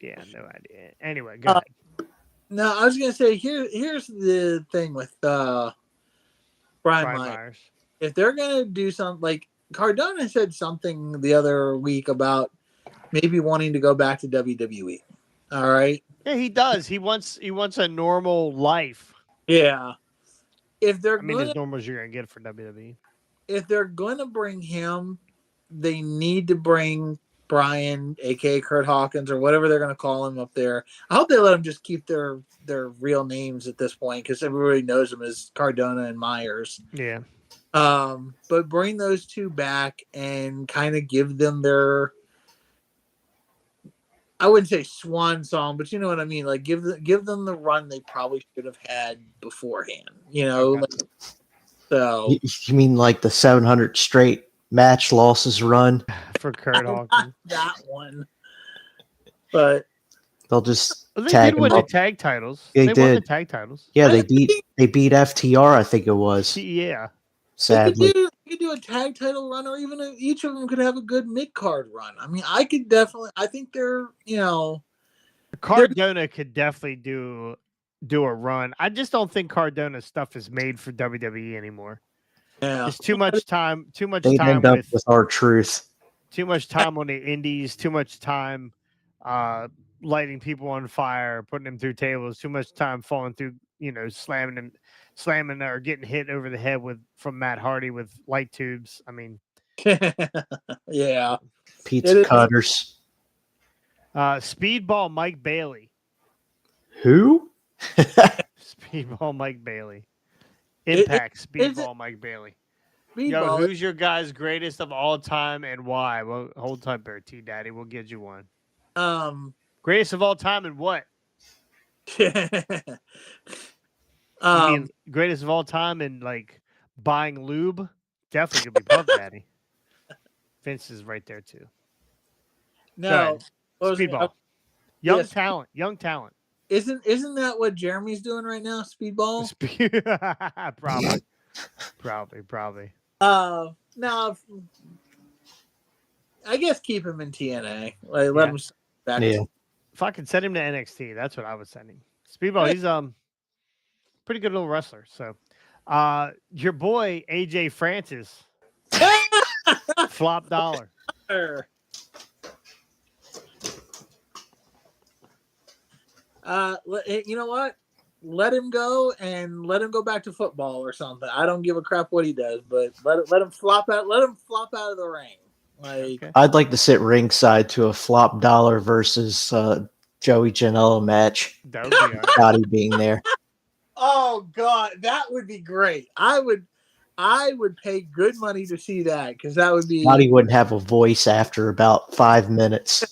no idea. Anyway, go ahead. No, I was gonna say here's the thing with Brian Myers. If they're gonna do something like Cardona said something the other week about maybe wanting to go back to WWE. All right. Yeah, he does. He wants a normal life. Yeah. If they're as normal as you're gonna get for WWE. If they're gonna bring him, they need to bring Brian, aka Kurt Hawkins, or whatever they're gonna call him up there. I hope they let him just keep their real names at this point because everybody knows them as Cardona and Myers. Yeah. But bring those two back and kind of give them their, I wouldn't say swan song, but you know what I mean. Like give them the run they probably should have had beforehand. You know, Okay. So You mean like the 700 straight match losses run? For Kurt Hawkins. That one. But they'll just they tag did win them the up. tag titles. They won did. the tag titles. Yeah, they beat FTR, I think it was. Yeah. Sadly. you could do a tag title run, or even each of them could have a good mid card run. I mean, I think they're, Cardona could definitely do a run. I just don't think Cardona's stuff is made for WWE anymore. Yeah. It's too much time. Too much They'd time end up with our truth. Too much time on the indies. Too much time lighting people on fire, putting them through tables. Too much time falling through, slamming or getting hit over the head from Matt Hardy with light tubes. I mean, yeah. Pizza cutters. Speedball Mike Bailey. Who? Speedball Mike Bailey. Impact Speedball Mike Bailey. Yo, who's your guy's greatest of all time and why? Well, hold tight there, T Daddy. We'll get you one. Greatest of all time and what? Greatest of all time and like buying lube? Definitely could be Puff Daddy. Vince is right there too. No. Speedball. Young talent. Isn't that what Jeremy's doing right now? Speedball? Probably. No. I guess keep him in TNA. Like, let him back. Yeah. If I could send him to NXT, that's what I would send him. Speedball, he's pretty good little wrestler. So, your boy AJ Francis, flop dollar. You know what? Let him go and let him go back to football or something. I don't give a crap what he does, but let him flop out. Let him flop out of the ring. Like, okay. I'd like to sit ringside to a flop dollar versus Joey Janela match. That would be Scotty being there. Oh God, that would be great. I would pay good money to see that because that would be. Scotty wouldn't have a voice after about 5 minutes.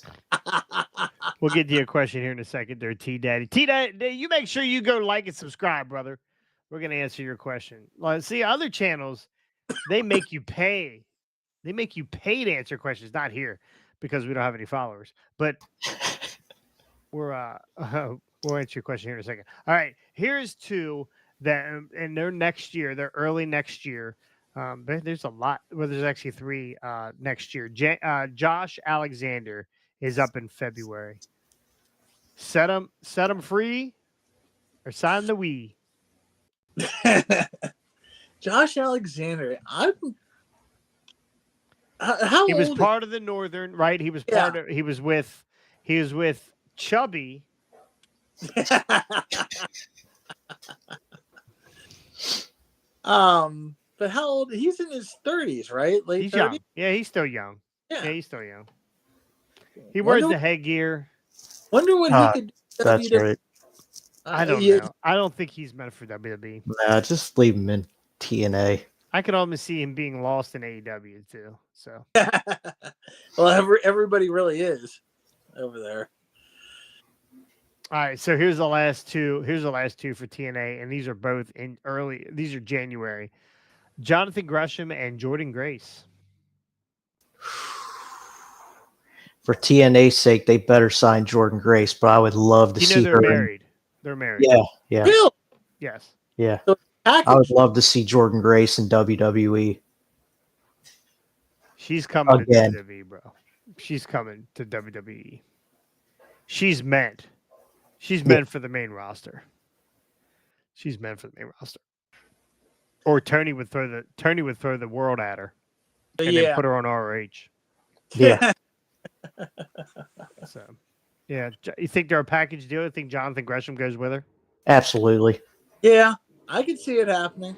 We'll get to your question here in a second there, T Daddy. T Daddy, you make sure you go like and subscribe, brother. We're gonna answer your question. Like, see, other channels, they make you pay. They make you pay to answer questions. Not here because we don't have any followers. But we'll answer your question here in a second. All right, here's two that, and they're early next year. But there's a lot. Well, there's actually 3 next year. Josh Alexander is up in February. Set him free, or sign the Wii. Josh Alexander. How He was old? part of the Northern, right? He was part of. He was with Chubby. But how old? He's in his 30s, right? Late He's 30s. young. Yeah, he's still young. Yeah. Yeah, he's still young. He wears Wonder- the headgear. Wonder what he could. do That's WWE. right. I don't Yeah. know. I don't think he's meant for WWE. Nah, just leave him in TNA. I could almost see him being lost in AEW too. So Well, everybody really is over there. all right, so here's the last 2. Here's the last 2 for TNA, and these are both in early. These are January. Jonathan Gresham and Jordan Grace. For TNA's sake, they better sign Jordan Grace, but I would love to You know see they're her. married. They're married. Yeah. Bill, Yes. I would package. love to see Jordan Grace in WWE. She's coming Again. to WWE, bro. She's coming to WWE. She's meant. She's meant for the main roster. She's meant for the main roster. Or Tony would throw the world at her and then put her on ROH. Yeah. So, yeah, you think they're a package deal? You think Jonathan Gresham goes with her? Absolutely. Yeah, I could see it happening.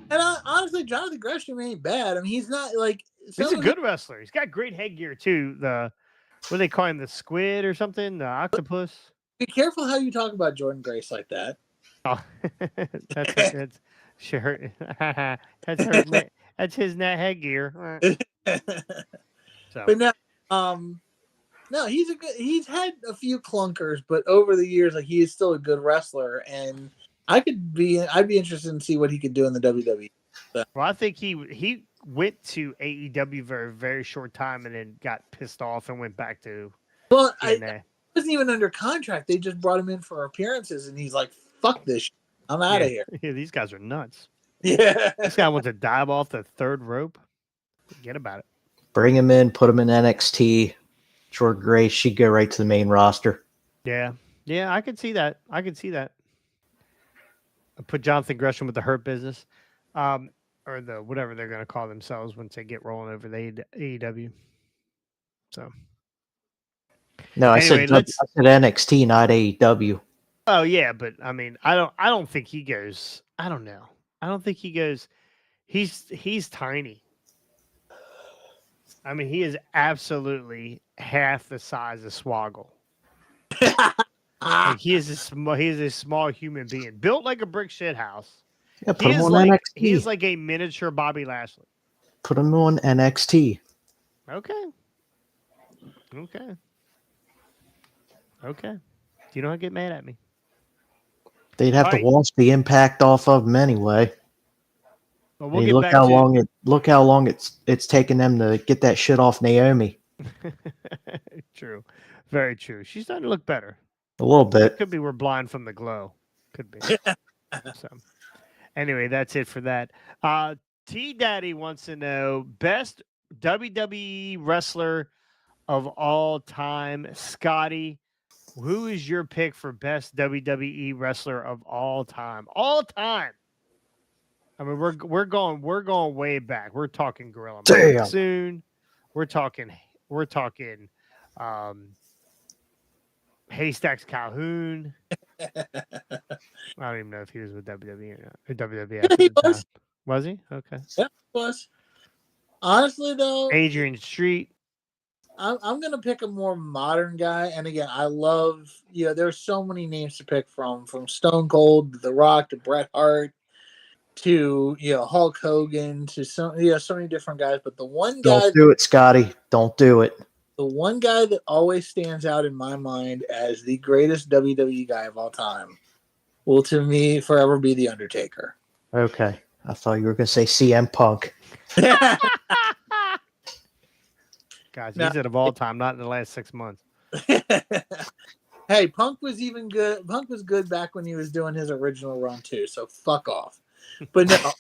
And honestly, Jonathan Gresham ain't bad. I mean, he's not like He's a good wrestler. He's got great headgear too. What do they call him? The squid or something? The octopus? Be careful how you talk about Jordan Grace like that. Oh, that's sure. That's his net headgear. So. But no, he's had a few clunkers, but over the years, like, he is still a good wrestler, and I'd be interested in see what he could do in the WWE. Well, I think he went to AEW for a very short time and then got pissed off and went back to TNA. I wasn't even under contract. They just brought him in for appearances, and he's like, "Fuck this shit. I'm out of here." Yeah, these guys are nuts. Yeah, This guy wants to dive off the 3rd rope. Forget about it. Bring him in, put him in NXT. Jordan Grace, she'd go right to the main roster. Yeah, I could see that. I put Jonathan Gresham with the Hurt Business, or the whatever they're going to call themselves once they get rolling over the AEW. So, No, Anyway, I said NXT, not AEW. oh yeah, but I mean, I don't think he goes. I don't know. I don't think he goes. He's tiny. I mean, he is absolutely half the size of Swoggle. Like, he is a small human being, built like a brick shit house. Yeah, put him on NXT. He is like a miniature Bobby Lashley. Put him on NXT. Okay. You don't get mad at me. They'd have All to right. wash the impact off of him anyway. Well, we'll Hey, get look back how to long it's taken them to get that shit off Naomi. True. Very true. She's starting to look better. A little bit. Could be we're blind from the glow. Could be. So, anyway, that's it for that. T Daddy wants to know best WWE wrestler of all time. Scotty, who is your pick for best WWE wrestler of all time? All time. I mean, we're going way back. We're talking Gorilla Monsoon. We're talking Haystacks Calhoun. I don't even know if he was with WWE or not. Or WWF. Yeah, he at the was. time. Was he? Okay. yeah, was. Honestly, though, Adrian Street. I'm gonna pick a more modern guy. And again, I love there's so many names to pick from Stone Cold, to The Rock, to Bret Hart, to Hulk Hogan, to so many different guys. But the one guy, Don't do it, Scotty. Don't do it. the one guy that always stands out in my mind as the greatest WWE guy of all time will, to me, forever be The Undertaker. Okay. I thought you were going to say CM Punk. Guys, Now- he said of all time, not in the last 6 months. Hey, Punk was even good. Punk was good back when he was doing his original run too. So fuck off. But no,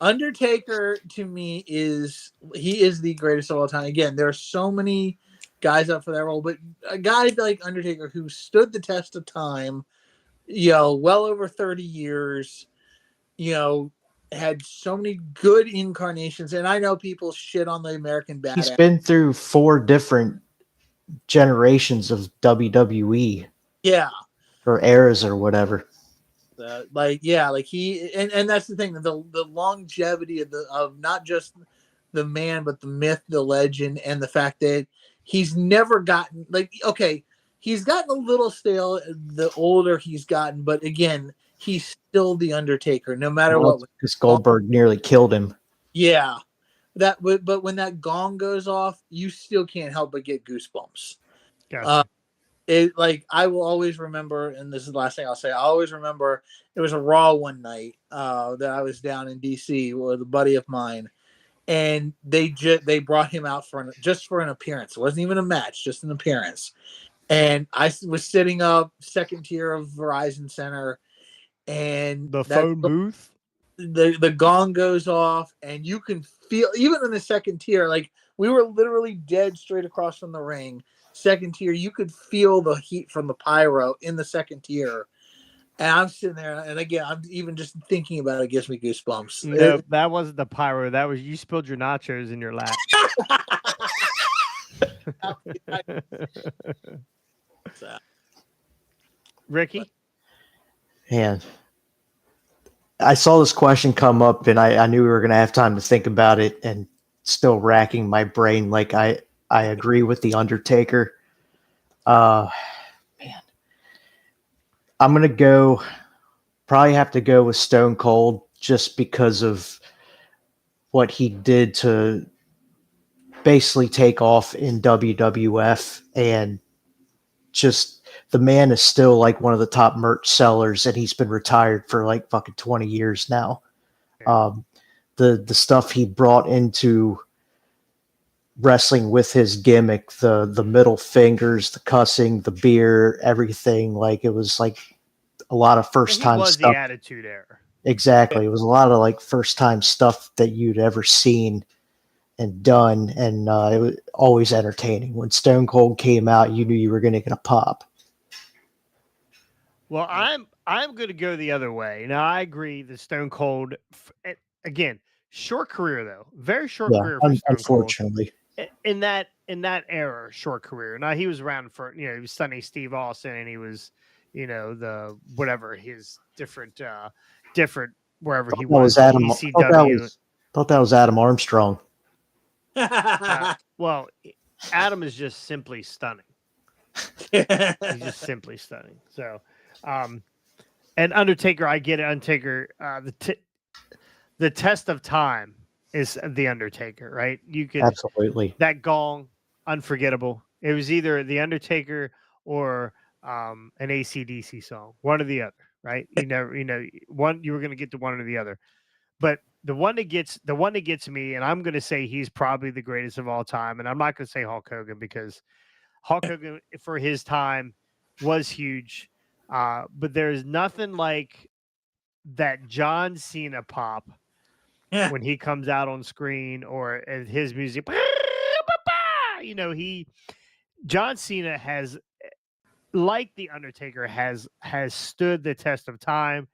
Undertaker to me is the greatest of all time. Again, there are so many guys up for that role, but a guy like Undertaker who stood the test of time, well over 30 years, had so many good incarnations. And I know people shit on the American Badass. He's been through 4 different generations of WWE. Yeah. Or eras or whatever. Like he and that's the thing, the longevity of not just the man but the myth, the legend, and the fact that he's never gotten he's gotten a little stale the older he's gotten, but again, he's still the Undertaker no matter what. Because Goldberg nearly killed him. Yeah, but when that gong goes off, you still can't help but get goosebumps. Gotcha. I will always remember, and this is the last thing I'll say. I always remember it was a Raw one night that I was down in DC with a buddy of mine, and they brought him out just for an appearance. It wasn't even a match, just an appearance. And I was sitting up second tier of Verizon Center, and the phone booth. The gong goes off, and you can feel even in the second tier, like we were literally dead straight across from the ring. Second tier, you could feel the heat from the pyro in the second tier, and I'm sitting there, and again, I'm even just thinking about it gives me goosebumps. No, that wasn't the pyro. That was you spilled your nachos in your lap. Ricky? Man, I saw this question come up, and I knew we were going to have time to think about it, and still racking my brain. Like I agree with the Undertaker. Man, I'm gonna probably have to go with Stone Cold just because of what he did to basically take off in WWF, and just the man is still like one of the top merch sellers, and he's been retired for like fucking 20 years now. The stuff he brought into wrestling with his gimmick, the middle fingers, the cussing, the beer, everything, like it was like a lot of first time stuff. The Attitude Era. Exactly. It was a lot of like first time stuff that you'd ever seen and done, and it was always entertaining. When Stone Cold came out, you knew you were going to get a pop. Well, I'm going to go the other way. Now, I agree that Stone Cold, again, short career though, very short career for Stone unfortunately. Cold. In that era, short career. Now he was around for he was Sonny Steve Austin, and he was the whatever his different wherever he was. ECW. Thought that was Adam Armstrong. Well, Adam is just simply stunning. He's just simply stunning. So, and Undertaker, I get it. Undertaker, the test of time is the Undertaker, right? You could absolutely that gong, unforgettable. It was either the Undertaker or an AC/DC song, one or the other, right? You were going to get to one or the other, but the one that gets me, and I'm going to say he's probably the greatest of all time, and I'm not going to say Hulk Hogan because Hulk Hogan for his time was huge, but there's nothing like that John Cena pop when he comes out on screen or his music. John Cena has, like the Undertaker, has stood the test of time.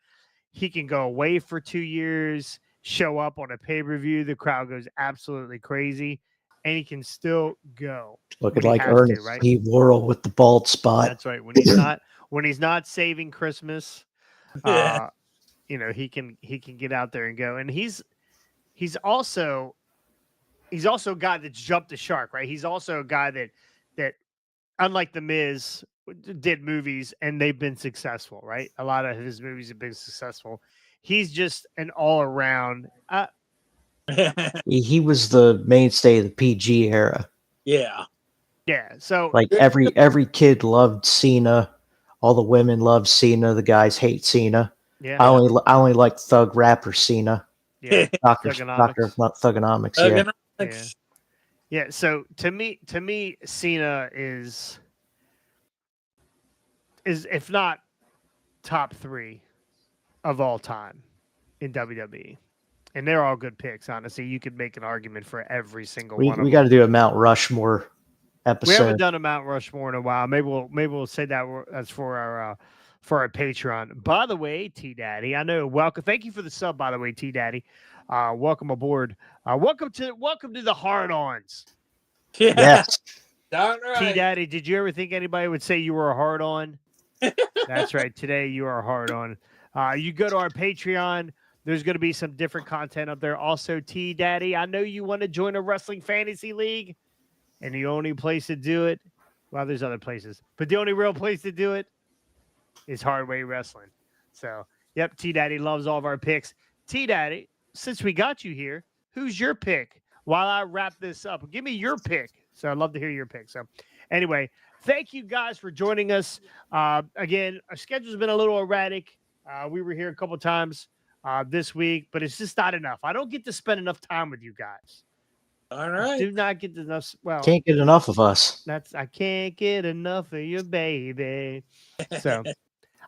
He can go away for 2 years, show up on a pay-per-view, the crowd goes absolutely crazy, and he can still go. Looking like Ernest Steve Laurel with the bald spot. That's right. When he's not saving Christmas, he can get out there and go. And he's also a guy that's jumped the shark, right? He's also a guy that unlike The Miz did movies and they've been successful, right? A lot of his movies have been successful. He's just an all around. He was the mainstay of the PG era. Yeah. So like every kid loved Cena. All the women loved Cena. The guys hate Cena. Yeah. I only like thug rapper Cena. Yeah. Doctor Thugonomics. Yeah. So to me, Cena is if not top 3 of all time in WWE. And they're all good picks, honestly. You could make an argument for every single We one of we them. got to do a Mount Rushmore We haven't episode. done a Mount Rushmore in a while. Maybe we'll say that's for our Patreon. By the way, T Daddy, I know. Welcome. Thank you for the sub. By the way, T Daddy, welcome aboard. Welcome to the Hard Ons. Yeah. Yes. Darn T right. Daddy, did you ever think anybody would say you were a hard on? That's right. Today you are a hard on. You go to our Patreon. There's going to be some different content up there. Also, T Daddy, I know you want to join a wrestling fantasy league, and the only place to do it, well, there's other places, but the only real place to do it is Hardway Wrestling. So, yep, T Daddy loves all of our picks. T Daddy, since we got you here, who's your pick? While I wrap this up, give me your pick. So I'd love to hear your pick. So, anyway, thank you guys for joining us. Again, our schedule's been a little erratic. We were here a couple times this week, but it's just not enough. I don't get to spend enough time with you guys. All right. Do not get enough. Well, Can't get enough of us. I can't get enough of you, baby. So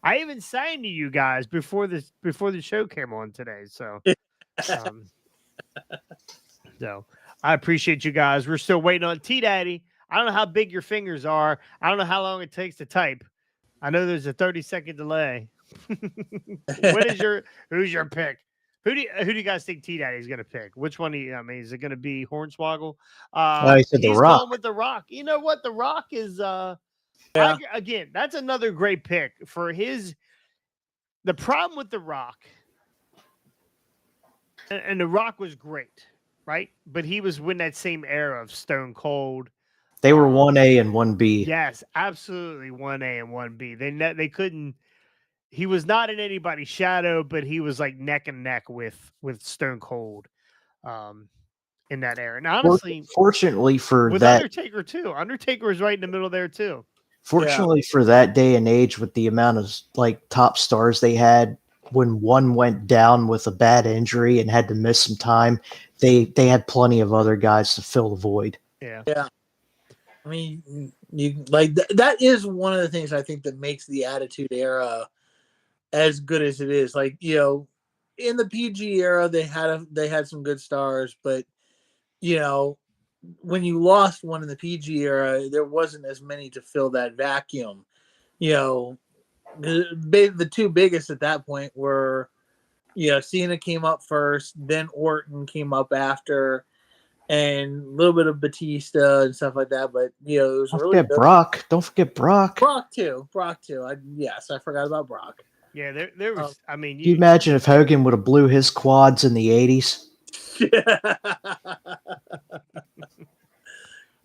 I even sang to you guys before the show came on today. So, so I appreciate you guys. We're still waiting on T Daddy. I don't know how big your fingers are. I don't know how long it takes to type. I know there's a 30-second delay. Who's your pick? Who do you guys think T Daddy is going to pick? Which one? Is it going to be Hornswoggle? He said The He's Rock. going with The Rock. You know what? The Rock is. Yeah. Again, that's another great pick for his. The problem with The Rock, and The Rock was great, right? But he was in that same era of Stone Cold. They were 1A and 1B. Yes, absolutely 1A and 1B. They couldn't. He was not in anybody's shadow, but he was like neck and neck with Stone Cold in that era. And honestly, Fortunately for with that, Undertaker too. Undertaker was right in the middle there too. fortunately for that day and age, with the amount of like top stars they had, when one went down with a bad injury and had to miss some time, they had plenty of other guys to fill the void. Yeah. I mean, you like that is one of the things I think that makes the Attitude Era as good as it is. Like, you know, in the PG era, they had some good stars, but you know, when you lost one in the PG era, there wasn't as many to fill that vacuum. You know, the two biggest at that point were, you know, Cena came up first, then Orton came up after, and a little bit of Batista and stuff like that. But you know, it was Don't really forget Brock. Don't forget Brock. Brock too. Yes, I forgot about Brock. Yeah, there was. Can you imagine if Hogan would have blew his quads in the 80s?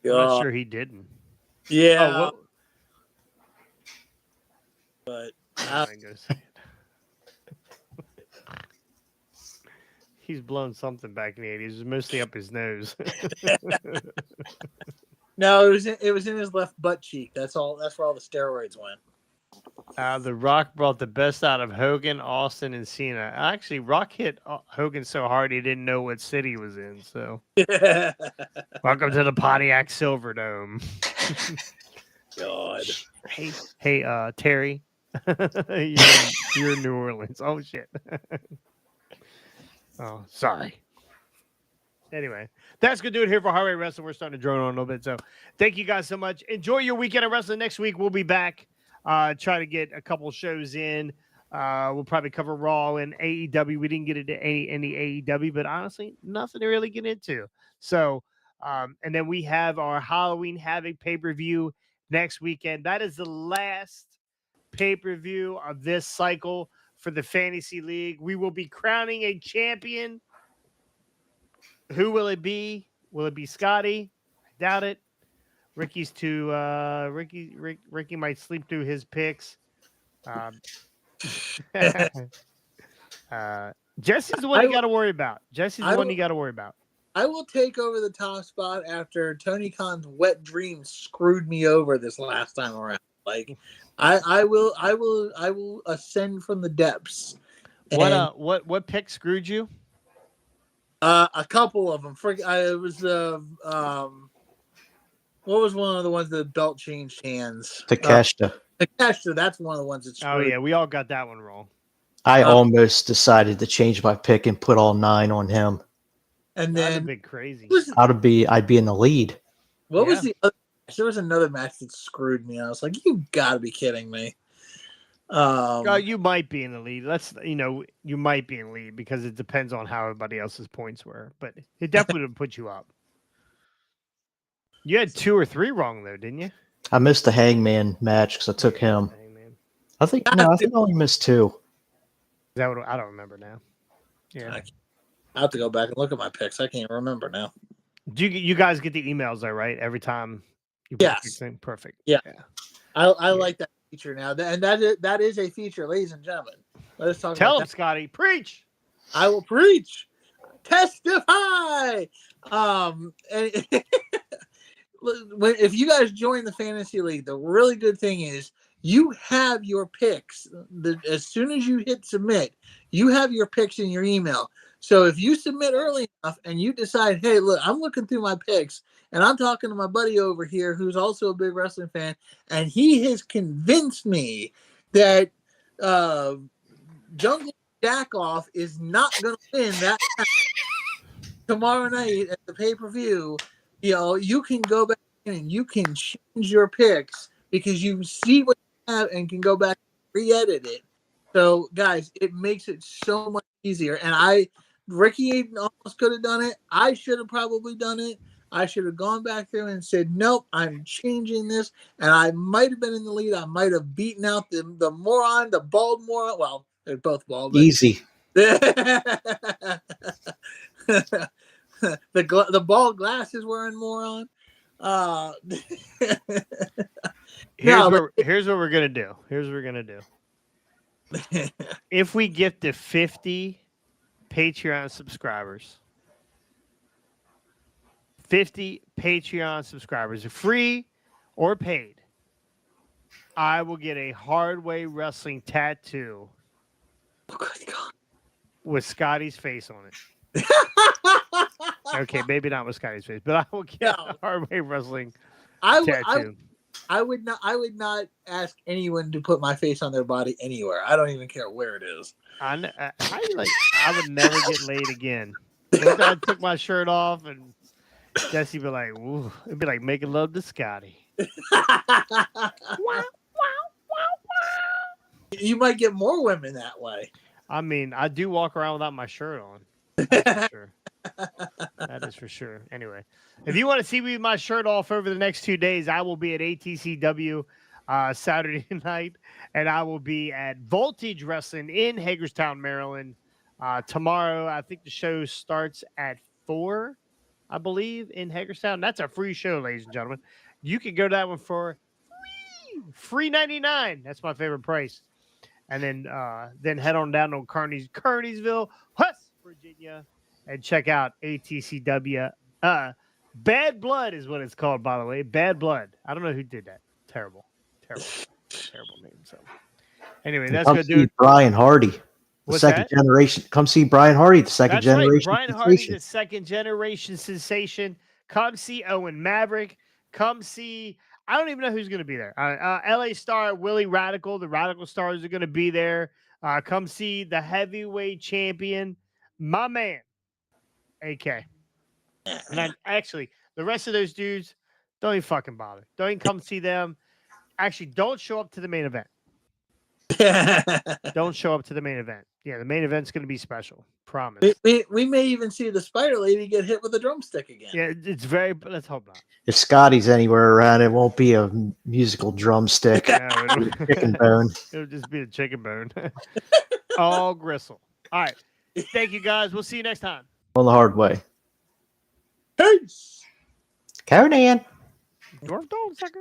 I'm not sure he didn't. Yeah, Oh, but he's blown something back in the 80s. It was mostly up his nose. no, it was in his left butt cheek. That's all. That's where all the steroids went. The Rock brought the best out of Hogan, Austin, and Cena. Actually, Rock hit Hogan so hard he didn't know what city he was in. So, welcome to the Pontiac Silverdome. God. Hey, Terry, you're in New Orleans. Oh shit. Oh, sorry. Anyway, that's going to do it here for Highway Wrestling. We're starting to drone on a little bit. So thank you guys so much. Enjoy your weekend of wrestling. Next week, we'll be back. Try to get a couple shows in. We'll probably cover Raw and AEW. We didn't get into any AEW, but honestly, nothing to really get into. So, and then we have our Halloween Havoc pay-per-view next weekend. That is the last pay-per-view of this cycle for the Fantasy League. We will be crowning a champion. Who will it be? Will it be Scotty? I doubt it. Ricky's too. Ricky might sleep through his picks. Jesse's the one you got to worry about. Jesse's the one you got to worry about. I will take over the top spot after Tony Khan's wet dreams screwed me over this last time around. Like, I will ascend from the depths. What pick screwed you? A couple of them. It was what was one of the ones that belt changed hands? Takeshita. Takeshita. That's one of the ones that screwed. Oh yeah, we all got that one wrong. I almost decided to change my pick and put all 9 on him. And That'd have then been crazy. I'd be in the lead. what was the other match? There was another match that screwed me. I was like, you gotta be kidding me. You might be in the lead. You might be in the lead because it depends on how everybody else's points were, but it definitely would put you up. You had 2 or 3 wrong though, didn't you? I missed the Hangman match because I took him. I think I only missed 2. Is that what I don't remember now? Yeah. I have to go back and look at my picks. I can't remember now. Do you guys get the emails though, right? Every time you put Yes. in? Perfect. Yeah. I like that feature now. And that is a feature, ladies and gentlemen. Let us talk Tell about him, Scotty. Preach. I will preach. Testify. And if you guys join the fantasy league, the really good thing is you have your picks. As soon as you hit submit, you have your picks in your email. So if you submit early enough and you decide, hey, look, I'm looking through my picks and I'm talking to my buddy over here who's also a big wrestling fan, and he has convinced me that Jungle Jackoff is not going to win that match tomorrow night at the pay-per-view, you can go back in and you can change your picks because you see what you have and can go back and re-edit it. So, guys, it makes it so much easier. And Ricky almost could have done it. I should have probably done it. I should have gone back there and said, nope, I'm changing this. And I might have been in the lead. I might have beaten out the moron, the bald moron. Well, they're both bald. But Easy. the bald glasses wearing moron. Here's what we're gonna do. If we get to 50 Patreon subscribers, 50 Patreon subscribers, free or paid, I will get a Hardway Wrestling tattoo with Scotty's face on it. Okay, maybe not with Scotty's face, but I will get a Hardway Wrestling tattoo. I would not ask anyone to put my face on their body anywhere. I don't even care where it is. I would never get laid again. If I took my shirt off and Jesse be like, "Ooh," it'd be like making love to Scotty. You might get more women that way. I mean, I do walk around without my shirt on. That's for sure. That is for sure. Anyway, if you want to see me with my shirt off over the next 2 days, I will be at ATCW Saturday night, and I will be at Voltage Wrestling in Hagerstown, Maryland tomorrow. I think the show starts at 4, I believe, in Hagerstown. That's a free show, ladies and gentlemen. You can go to that one for free $99. That's my favorite price. And then head on down to Kearneysville, West Virginia, and check out ATCW. Bad Blood is what it's called, by the way. Bad Blood. I don't know who did that. Terrible name. So anyway, that's gonna do it. Brian Hardy, the What's second that? generation. Come see Brian Hardy, the second That's generation. right. Brian Hardy, the second generation sensation. Come see Owen Maverick. Come see. I don't even know who's going to be there. LA Star, Willie Radical. The Radical Stars are going to be there. Come see the heavyweight champion, my man, AK. And actually, the rest of those dudes, don't even fucking bother. Don't even come see them. Actually, don't show up to the main event. Don't show up to the main event. Yeah, the main event's going to be special. Promise. We may even see the Spider Lady get hit with a drumstick again. Yeah, it's very. Let's hope not. If Scotty's anywhere around, it won't be a musical drumstick. No, Chicken bone. It'll just be a chicken bone. All gristle. All right. Thank you, guys. We'll see you next time. On the hard way. Peace. Conan. Dwarf dog sucker.